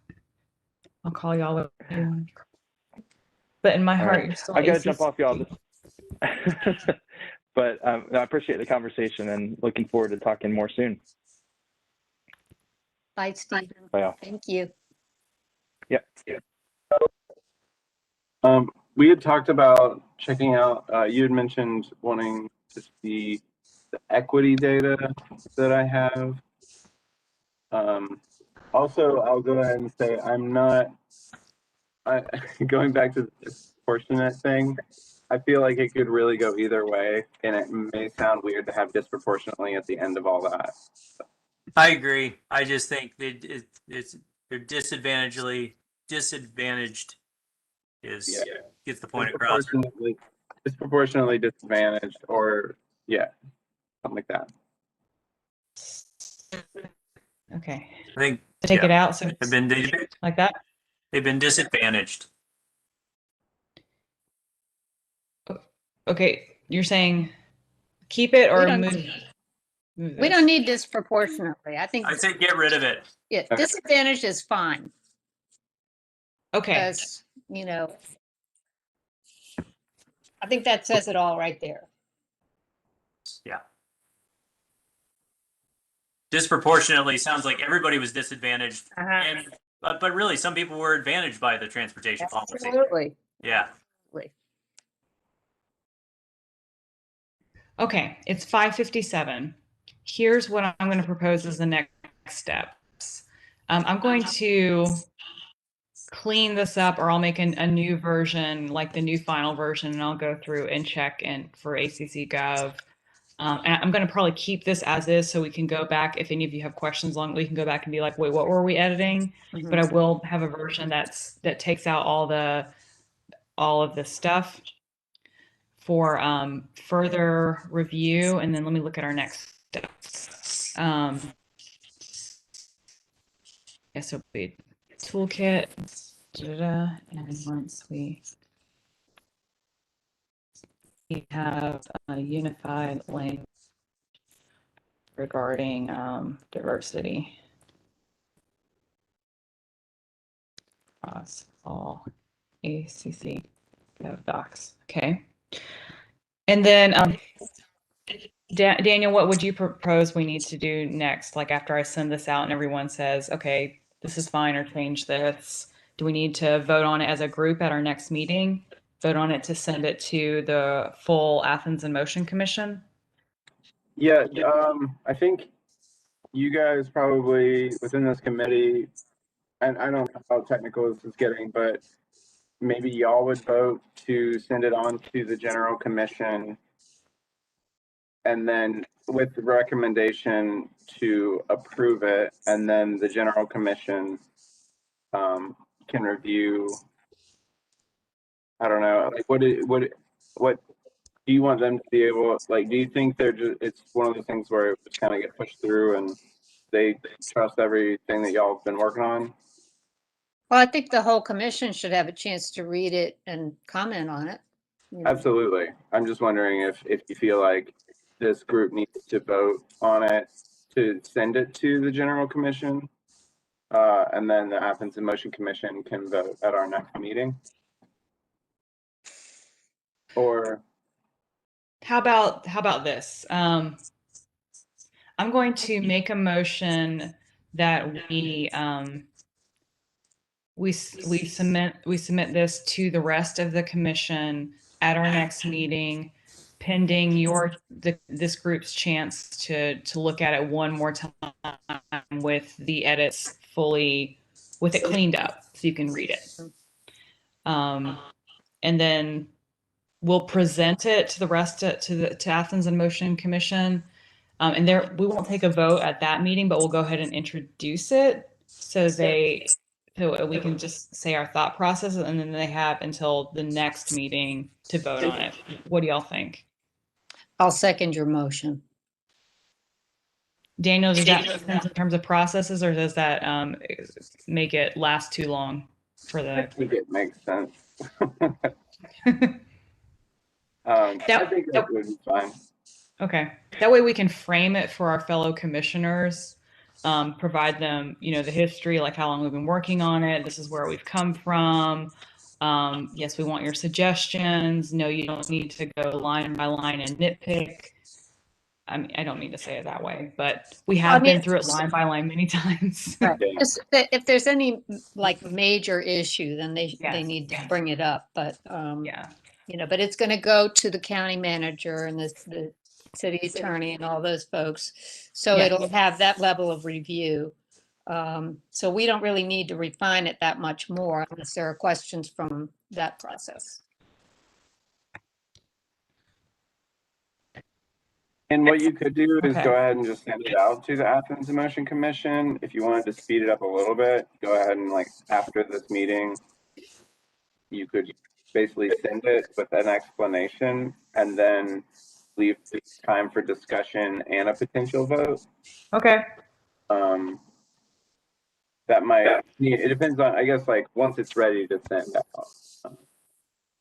I'll call y'all what you want. But in my heart, right. you're still I gotta ACC. jump off, y'all. But I appreciate the conversation and looking forward to talking more soon. Bye, Stephen. Bye, y'all. Thank you. Yep. We had talked about checking out, you had mentioned wanting to see the equity data that I have. Also, I'll go ahead and say going back to the disproportionate thing, I feel like it could really go either way, and it may sound weird to have disproportionately at the end of all that. I agree. I just think they're disadvantaged gets the point across. Disproportionately disadvantaged, or yeah, something like that. Okay. I think Take it out. So they've been like that. they've been disadvantaged. Okay, you're saying keep it or move We this? don't need disproportionately. I think I'd say get rid of it. disadvantage is fine. Okay. Because, I think that says it all right there. Yeah. Disproportionately sounds like everybody was disadvantaged, and but really some people were advantaged by the transportation policy. Absolutely. Yeah. Absolutely. Okay, it's 5:57. Here's what I'm going to propose as the next steps. I'm going to clean this up, or I'll make a new version, like the new final version, and I'll go through and check in for ACC Gov. And I'm going to probably keep this as is, so we can go back. If any of you have questions along, we can go back and be like, wait, what were we editing? Mhm. But I will have a version that takes out all of this stuff for further review. And then let me look at our next steps. Yes, it'll be toolkit. And once we have a unified link regarding diversity across all ACC docs. Okay. And then Daniel, what would you propose we need to do next? Like after I send this out and everyone says, okay, this is fine, or change this. Do we need to vote on it as a group at our next meeting? Vote on it to send it to the full Athens in Motion Commission? Yeah, I think you guys probably within this committee, and I don't know how technical this is getting, but maybe y'all would vote to send it on to the general commission, and then with the recommendation to approve it, and then the general commission can review. I don't know, like what what do you want them to be able, like, do you think they're just, it's one of those things where it just kind of get pushed through and they trust everything that y'all have been working on? Well, I think the whole commission should have a chance to read it and comment on it. you know. Absolutely. I'm just wondering if you feel like this group needs to vote on it to send it to the general commission, and then the Athens in Motion Commission can vote at our next meeting. Or How about this? I'm going to make a motion that we submit this to the rest of the commission at our next meeting, pending this group's chance to look at it one more time with the edits fully, with it cleaned up, so you can read it. And then we'll present it to the rest to Athens in Motion Commission. And we won't take a vote at that meeting, but we'll go ahead and introduce it so we can just say our thought process, and then they have until the next meeting to vote on it. What do y'all think? I'll second your motion. Daniel, does that make sense in terms of processes, or does that make it last too long for I the? think it makes sense. I think that would be fine. Okay. That way we can frame it for our fellow commissioners, provide them, the history, like how long we've been working on it. This is where we've come from. Yes, we want your suggestions. No, you don't need to go line by line and nitpick. I mean, I don't mean to say it that way, but we have been through it line by line many times. Right. Yeah. If there's any like major issue, then they Yes, need to yes. bring it up, but, Yeah. but it's gonna go to the county manager and the city attorney and all those folks. So Yes. it'll have that level of review. So we don't really need to refine it that much more unless there are questions from that process. And what you could do is Okay. go ahead and just send it out to the Athens in Motion Commission. If you wanted to speed it up a little bit, go ahead and, like, after this meeting, you could basically send it with an explanation and then leave time for discussion and a potential vote. Okay. That might, it depends on, I guess, like, once it's ready to send out.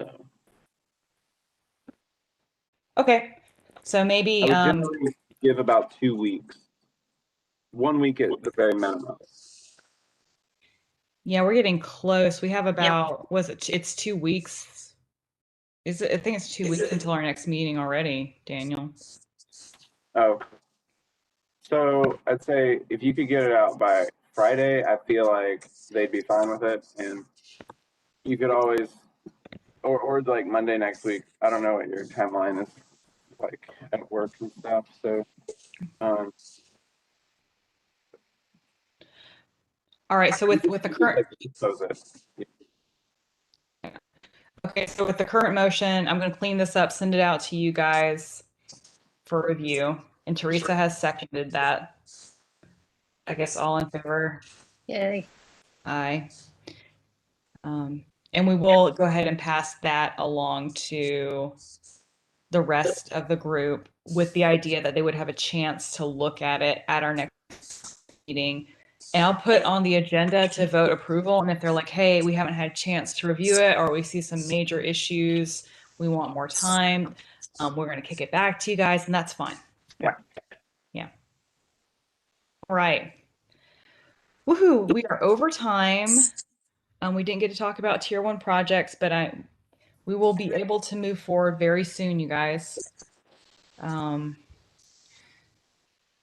So Okay. So maybe, I would generally give about 2 weeks. 1 week at the very minimum. yeah, we're getting close. We have about, it's 2 weeks. I think it's 2 weeks until our next meeting already, Daniel. Oh, so I'd say if you could get it out by Friday, I feel like they'd be fine with it. And you could always, or like Monday next week. I don't know what your timeline is like at work and stuff. So, All right. So with the current, okay, so with the current motion, I'm going to clean this up, send it out to you guys for review. And Teresa has seconded that. I guess all in favor? Yay. Aye. And we will go ahead and pass that along to the rest of the group with the idea that they would have a chance to look at it at our next meeting. And I'll put on the agenda to vote approval. And if they're like, hey, we haven't had a chance to review it, or we see some major issues, we want more time, we're going to kick it back to you guys, and that's fine. Yeah. Yeah. All right. Woohoo, we are over time. We didn't get to talk about tier 1 projects, but we will be able to move forward very soon, you guys. Let's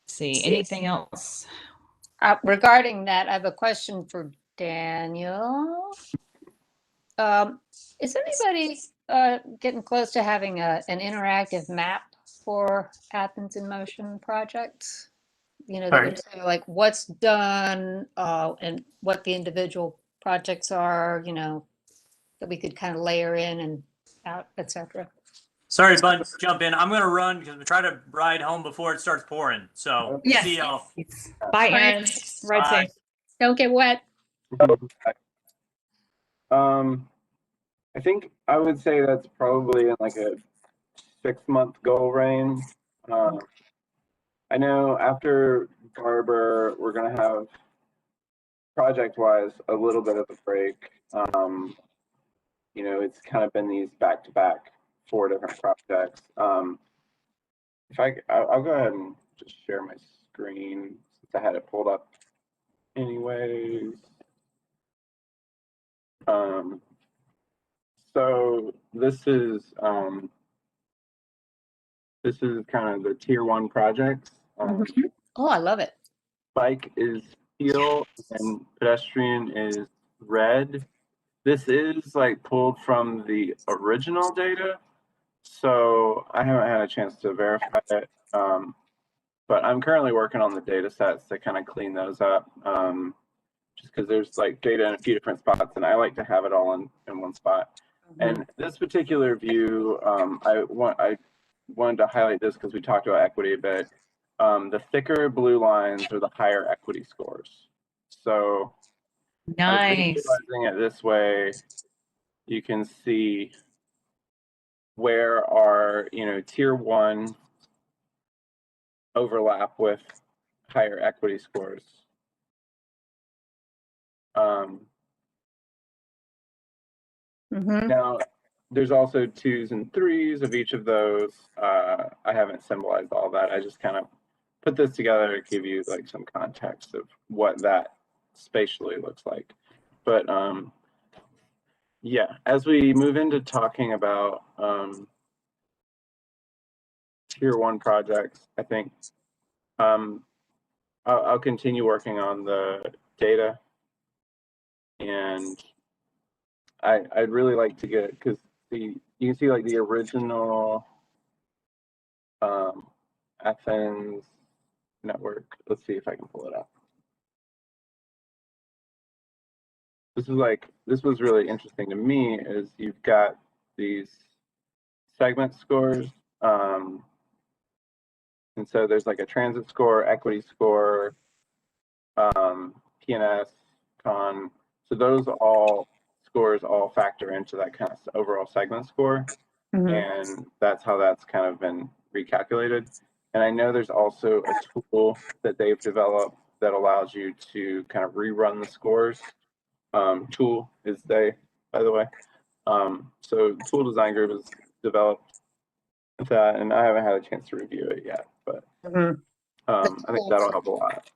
see, anything else? Regarding that, I have a question for Daniel. Is anybody getting close to having an interactive map for Athens in Motion projects? That would say like what's done and what the individual projects are, that we could kind of layer in and out, etc. Sorry, Bud, jump in. I'm going to run because I'm trying to ride home before it starts pouring. So Yes. see y'all. Bye, Aaron. Ride Bye. safe. Don't get wet. I think I would say that's probably in like a 6-month goal range. I know after Barber, we're gonna have project-wise a little bit of a break. You know, it's kind of been these back-to-back 4 different projects. If I'll go ahead and just share my screen since I had it pulled up anyways. So this is kind of the tier 1 projects. Oh, I love it. Bike is teal and pedestrian is red. This is like pulled from the original data, so I haven't had a chance to verify it. But I'm currently working on the data sets to kind of clean those up. Just because there's like data in a few different spots, and I like to have it all in one spot. And this particular view, I wanted to highlight this because we talked about equity a bit. The thicker blue lines are the higher equity scores. So by Nice. visualizing it this way, you can see where our tier 1 overlap with higher equity scores. Now, there's also 2s and 3s of each of those. I haven't symbolized all that. I just kind of put this together to give you like some context of what that spatially looks like. But yeah, as we move into talking about tier 1 projects, I think I'll continue working on the data, and I'd really like to get, because you can see like the original Athens network. Let's see if I can pull it up. This was really interesting to me, is you've got these segment scores, and so there's like a transit score, equity score, PNS, con. So those scores all factor into that kind of overall segment score. And that's how that's kind of been recalculated. And I know there's also a tool that they've developed that allows you to kind of rerun the scores. Tool is they, by the way. So Tool Design Group has developed that, and I haven't had a chance to review it yet, but I think that'll help a lot.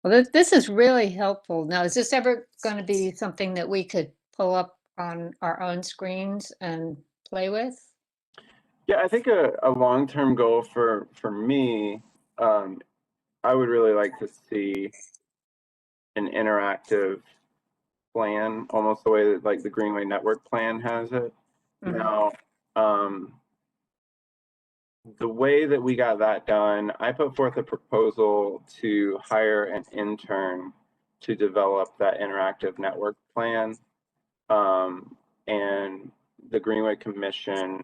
Well, this is really helpful. Now, is this ever going to be something that we could pull up on our own screens and play with? Yeah, I think a long-term goal for me, I would really like to see an interactive plan, almost the way that like the Greenway Network plan has it. Now, the way that we got that done, I put forth a proposal to hire an intern to develop that interactive network plan. And the Greenway Commission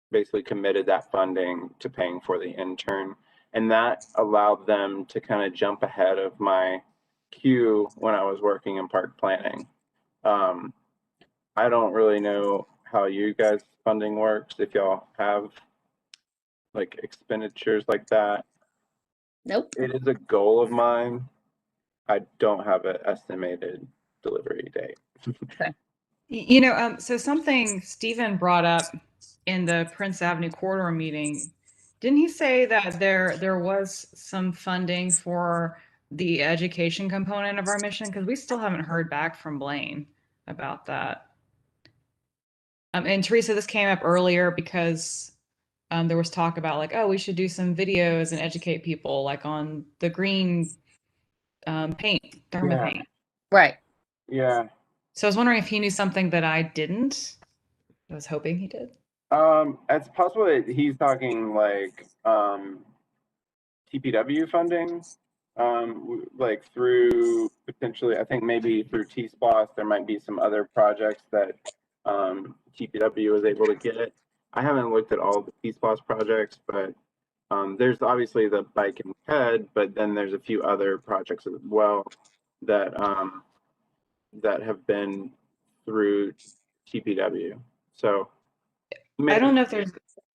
basically committed that funding to paying for the intern. And that allowed them to kind of jump ahead of my queue when I was working in park planning. I don't really know how you guys' funding works, if y'all have like expenditures like that. Nope. It is a goal of mine. I don't have an estimated delivery date. So something Stephen brought up in the Prince Avenue corridor meeting, didn't he say that there was some funding for the education component of our mission? Because we still haven't heard back from Blaine about that. And Teresa, this came up earlier because there was talk about like, oh, we should do some videos and educate people like on the green paint, thermal paint. Right. Yeah. So I was wondering if he knew something that I didn't. I was hoping he did. It's possible that he's talking like TPW funding, like through potentially, I think maybe through T-SPOS, there might be some other projects that TPW is able to get. I haven't looked at all the T-SPOS projects, but there's obviously the bike and ped, but then there's a few other projects as well that that have been through TPW. So I don't know if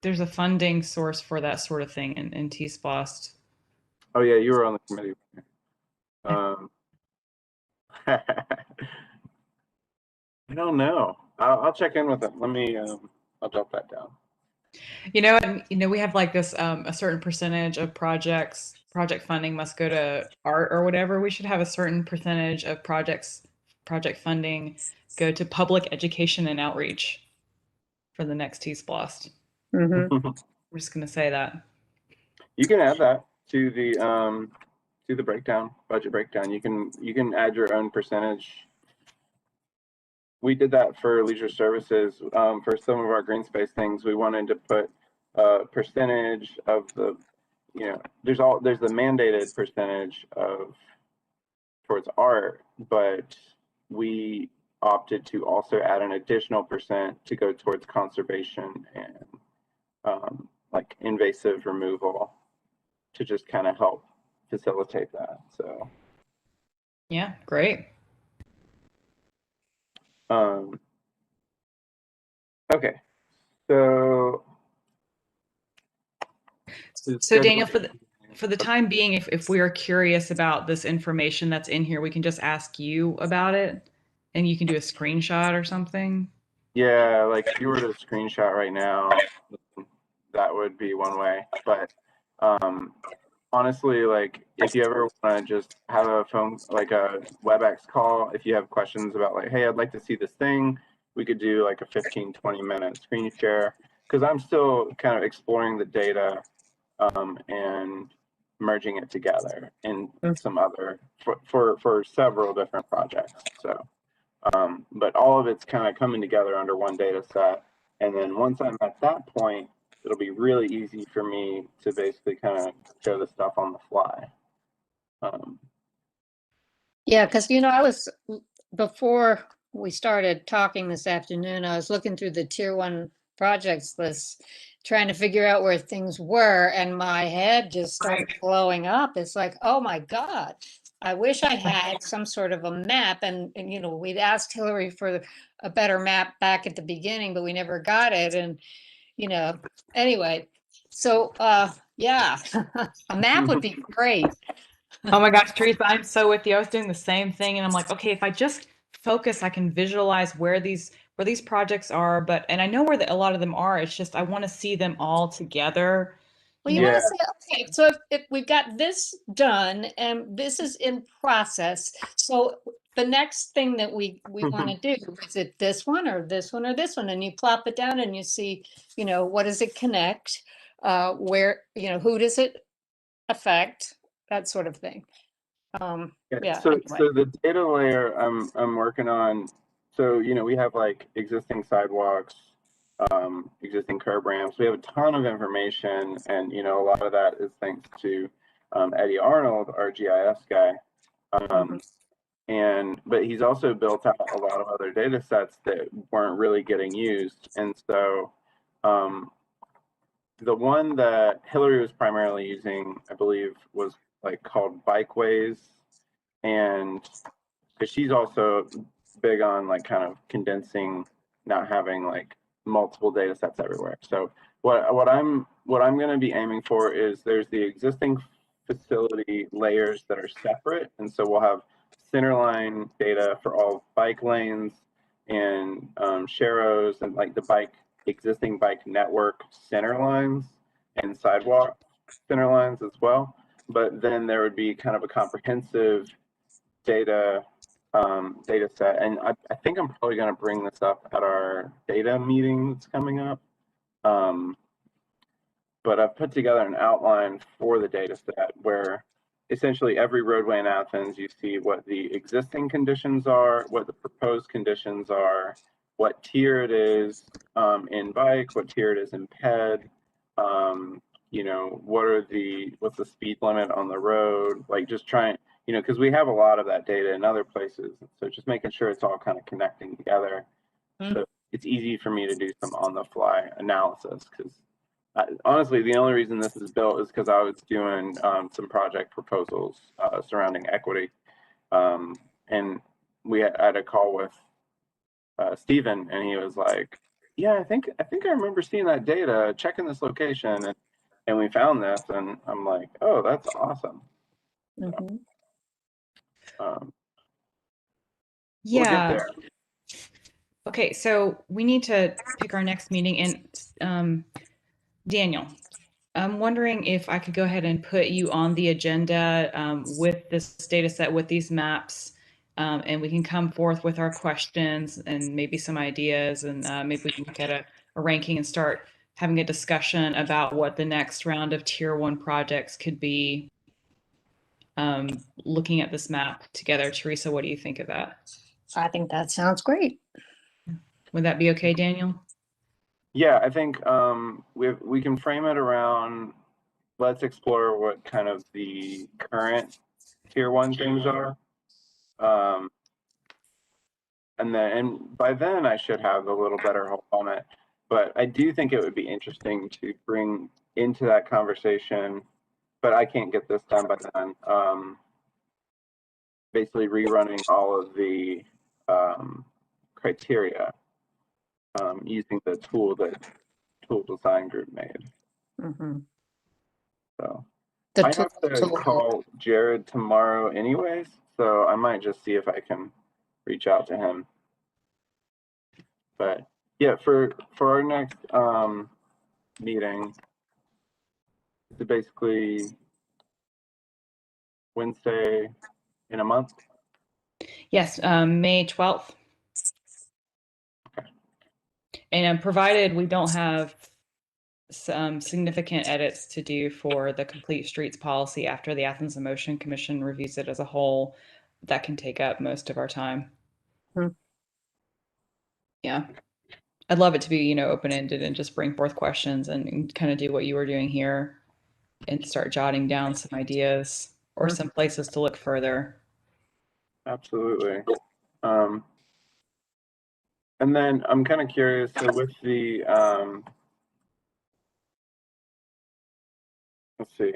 there's a funding source for that sort of thing in T-SPOST. Oh yeah, you were on the committee. I don't know. I'll check in with them. Let me. I'll jot that down. You know, and we have like this a certain percentage of project funding must go to art or whatever. We should have a certain percentage of project funding go to public education and outreach for the next T-SPOST. Mhm. We're just gonna say that. You can add that to the breakdown, budget breakdown. You can add your own percentage. We did that for leisure services. For some of our green space things, we wanted to put a percentage of the, there's the mandated percentage of towards art, but we opted to also add an additional percent to go towards conservation and like invasive removal to just kind of help facilitate that. So Yeah, great. Okay, so Daniel, for the time being, if we are curious about this information that's in here, we can just ask you about it, and you can do a screenshot or something. Yeah, like if you were to screenshot right now, that would be one way. But honestly, like if you ever want to just have a phone, like a WebEx call, if you have questions about like, hey, I'd like to see this thing, we could do like a 15-20 minute screen share, because I'm still kind of exploring the data and merging it together in some other for several different projects. So but all of it's kind of coming together under one data set. And then once I'm at that point, it'll be really easy for me to basically kind of show the stuff on the fly. Yeah, because I was, before we started talking this afternoon, I was looking through the tier 1 projects list, trying to figure out where things were, and my head just started blowing up. It's like, oh my God, I wish I had some sort of a map. And we'd asked Hillary for a better map back at the beginning, but we never got it. And, anyway, so yeah, a map would be great. Oh my gosh, Teresa, I'm so with you. I was doing the same thing, and I'm like, okay, if I just focus, I can visualize where these projects are. And I know where a lot of them are. It's just I want to see them all together. Well, you want to say, okay, so if we've got this done and this is in process, so the next thing that we want to do, is it this one or this one or this one? And you plop it down and you see, what does it connect? Where, who does it affect? That sort of thing. Yeah. So the data layer I'm working on, so we have like existing sidewalks, existing curb ramps. We have a ton of information, and a lot of that is thanks to Eddie Arnold, our GIS guy. But he's also built out a lot of other data sets that weren't really getting used. And so the one that Hillary was primarily using, I believe, was like called Bikeways. And because she's also big on like kind of condensing, not having like multiple data sets everywhere. So what I'm going to be aiming for is there's the existing facility layers that are separate, and so we'll have centerline data for all bike lanes and sharrows and like the existing bike network center lines and sidewalk center lines as well. But then there would be kind of a comprehensive data set, and I think I'm probably going to bring this up at our data meeting that's coming up. But I've put together an outline for the data set where essentially every roadway in Athens, you see what the existing conditions are, what the proposed conditions are, what tier it is in bike, what tier it is in ped, what's the speed limit on the road, like just trying, because we have a lot of that data in other places. So just making sure it's all kind of connecting together. So it's easy for me to do some on the fly analysis, because honestly, the only reason this is built is because I was doing some project proposals surrounding equity. And I had a call with Stephen, and he was like, yeah, I think I remember seeing that data, checking this location, and we found this, and I'm like, oh, that's awesome. Mhm. We'll get Yeah. there. Okay, so we need to pick our next meeting. And Daniel, I'm wondering if I could go ahead and put you on the agenda with this data set, with these maps, and we can come forth with our questions and maybe some ideas, and maybe we can look at a ranking and start having a discussion about what the next round of Tier 1 projects could be. Looking at this map together. Teresa, what do you think of that? I think that sounds great. Would that be okay, Daniel? Yeah, I think we can frame it around, let's explore what kind of the current Tier 1 things are. And by then I should have a little better hold on it. But I do think it would be interesting to bring into that conversation, but I can't get this done by then. Basically rerunning all of the criteria using the tool that Tool Design Group made. Mhm. So The I have to tool. call Jared tomorrow anyways, so I might just see if I can reach out to him. But yeah, for our next meeting, it's basically Wednesday in a month. Yes, May 12th. And provided we don't have some significant edits to do for the complete streets policy after the Athens and Motion Commission reviews it as a whole, that can take up most of our time. Hmm. Yeah. I'd love it to be, open-ended and just bring forth questions and kind of do what you were doing here and start jotting down some ideas or some places to look further. Absolutely. And then I'm kind of curious, so with the let's see,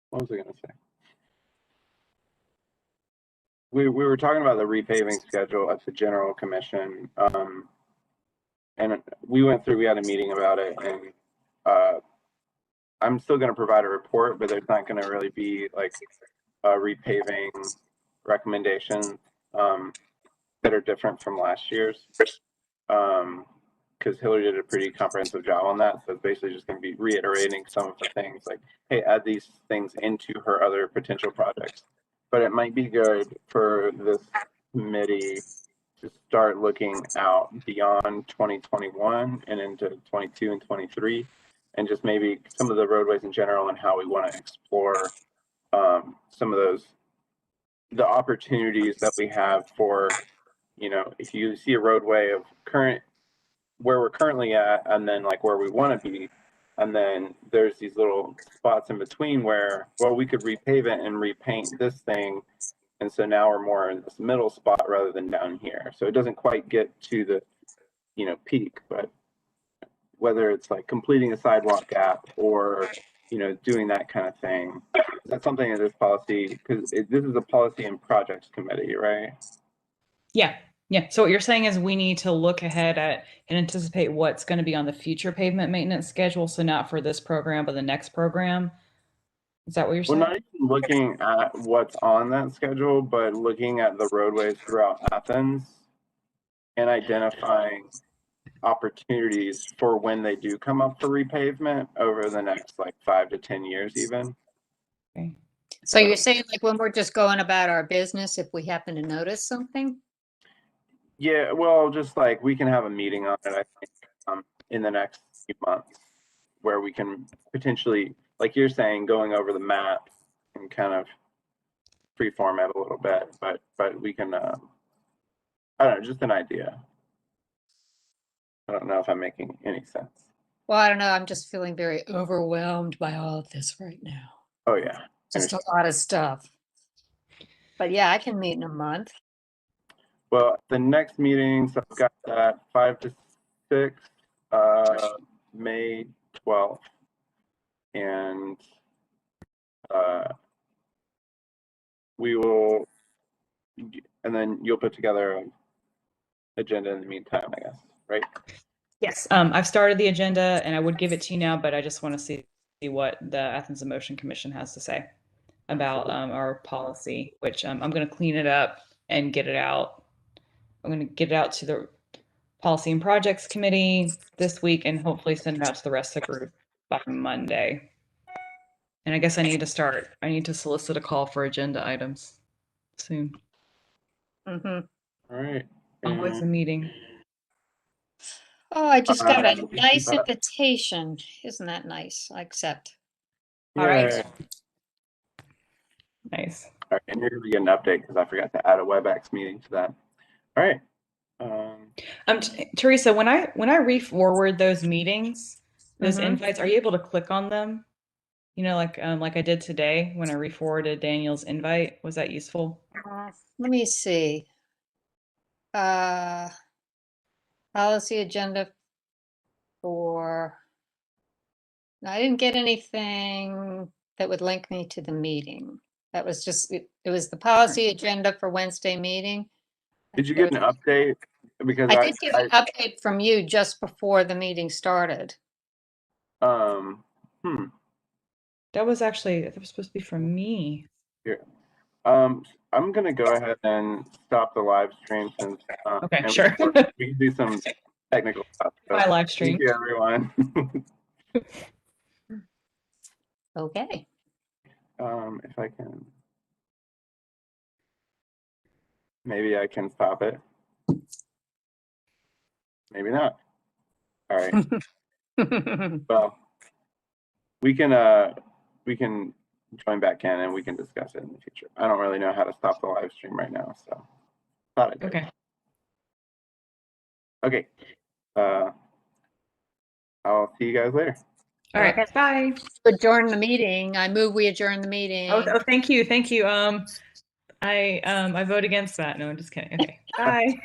what was I going to say? We were talking about the repaving schedule at the General Commission, and we had a meeting about it, and I'm still going to provide a report, but there's not going to really be like a repaving recommendations that are different from last year's, because Hillary did a pretty comprehensive job on that. So it's basically just going to be reiterating some of the things like, hey, add these things into her other potential projects. But it might be good for this committee to start looking out beyond 2021 and into 22 and 23, and just maybe some of the roadways in general and how we want to explore some of the opportunities that we have for, if you see a roadway of where we're currently at, and then like where we want to be, and then there's these little spots in between where, well, we could repave it and repaint this thing, and so now we're more in this middle spot rather than down here. So it doesn't quite get to the peak, but whether it's like completing a sidewalk gap or doing that kind of thing, that's something that this policy, because this is a policy and projects committee, right? Yeah. Yeah. So what you're saying is we need to look ahead at and anticipate what's going to be on the future pavement maintenance schedule. So not for this program, but the next program. Is that what you're saying? Well, not even looking at what's on that schedule, but looking at the roadways throughout Athens and identifying opportunities for when they do come up for repavement over the next like 5 to 10 years even. Okay. So you're saying like when we're just going about our business, if we happen to notice something? Yeah, well, just like we can have a meeting on it, I think, in the next few months where we can potentially, like you're saying, going over the map and kind of pre-format a little bit, but we can, I don't know, just an idea. I don't know if I'm making any sense. Well, I don't know. I'm just feeling very overwhelmed by all of this right now. Oh yeah. Just a lot of stuff. But yeah, I can meet in a month. Well, the next meeting, so I've got that 5 to 6, May 12th. And we will, and then you'll put together an agenda in the meantime, I guess, right? Yes, I've started the agenda and I would give it to you now, but I just want to see what the Athens and Motion Commission has to say about our policy, which I'm going to clean it up and get it out. I'm going to get it out to the Policy and Projects Committee this week and hopefully send it out to the rest of the group by Monday. And I guess I need to solicit a call for agenda items soon. Mhm. All right. Always a meeting. Oh, I just got a Uh, nice invitation. Isn't that nice? I accept. All right. Yeah. Nice. All right, and you're gonna get an update because I forgot to add a WebEx meeting to that. All right. Teresa, when I re-forward those meetings, those Mhm. invites, are you able to click on them? You know, like I did today when I re-forwarded Daniel's invite. Was that useful? Let me see. Policy agenda for, no, I didn't get anything that would link me to the meeting. That was just, it was the policy agenda for Wednesday meeting. Did you get an update? Because I did get an update from you just before the meeting started. That was supposed to be from me. Here. I'm gonna go ahead and stop the live stream since Okay, and sure. we can do some technical stuff. So Bye, live stream. thank you, everyone. Okay. If I can, maybe I can stop it. Maybe not. All right. Well, we can join back in and we can discuss it in the future. I don't really know how to stop the live stream right now, so thought I did. Okay. Okay. I'll see you guys later. All right. Okay. Bye. Adjourn the meeting. I move we adjourn the meeting. Oh, thank you. Thank you. I vote against that. No, I'm just kidding. Okay. Bye.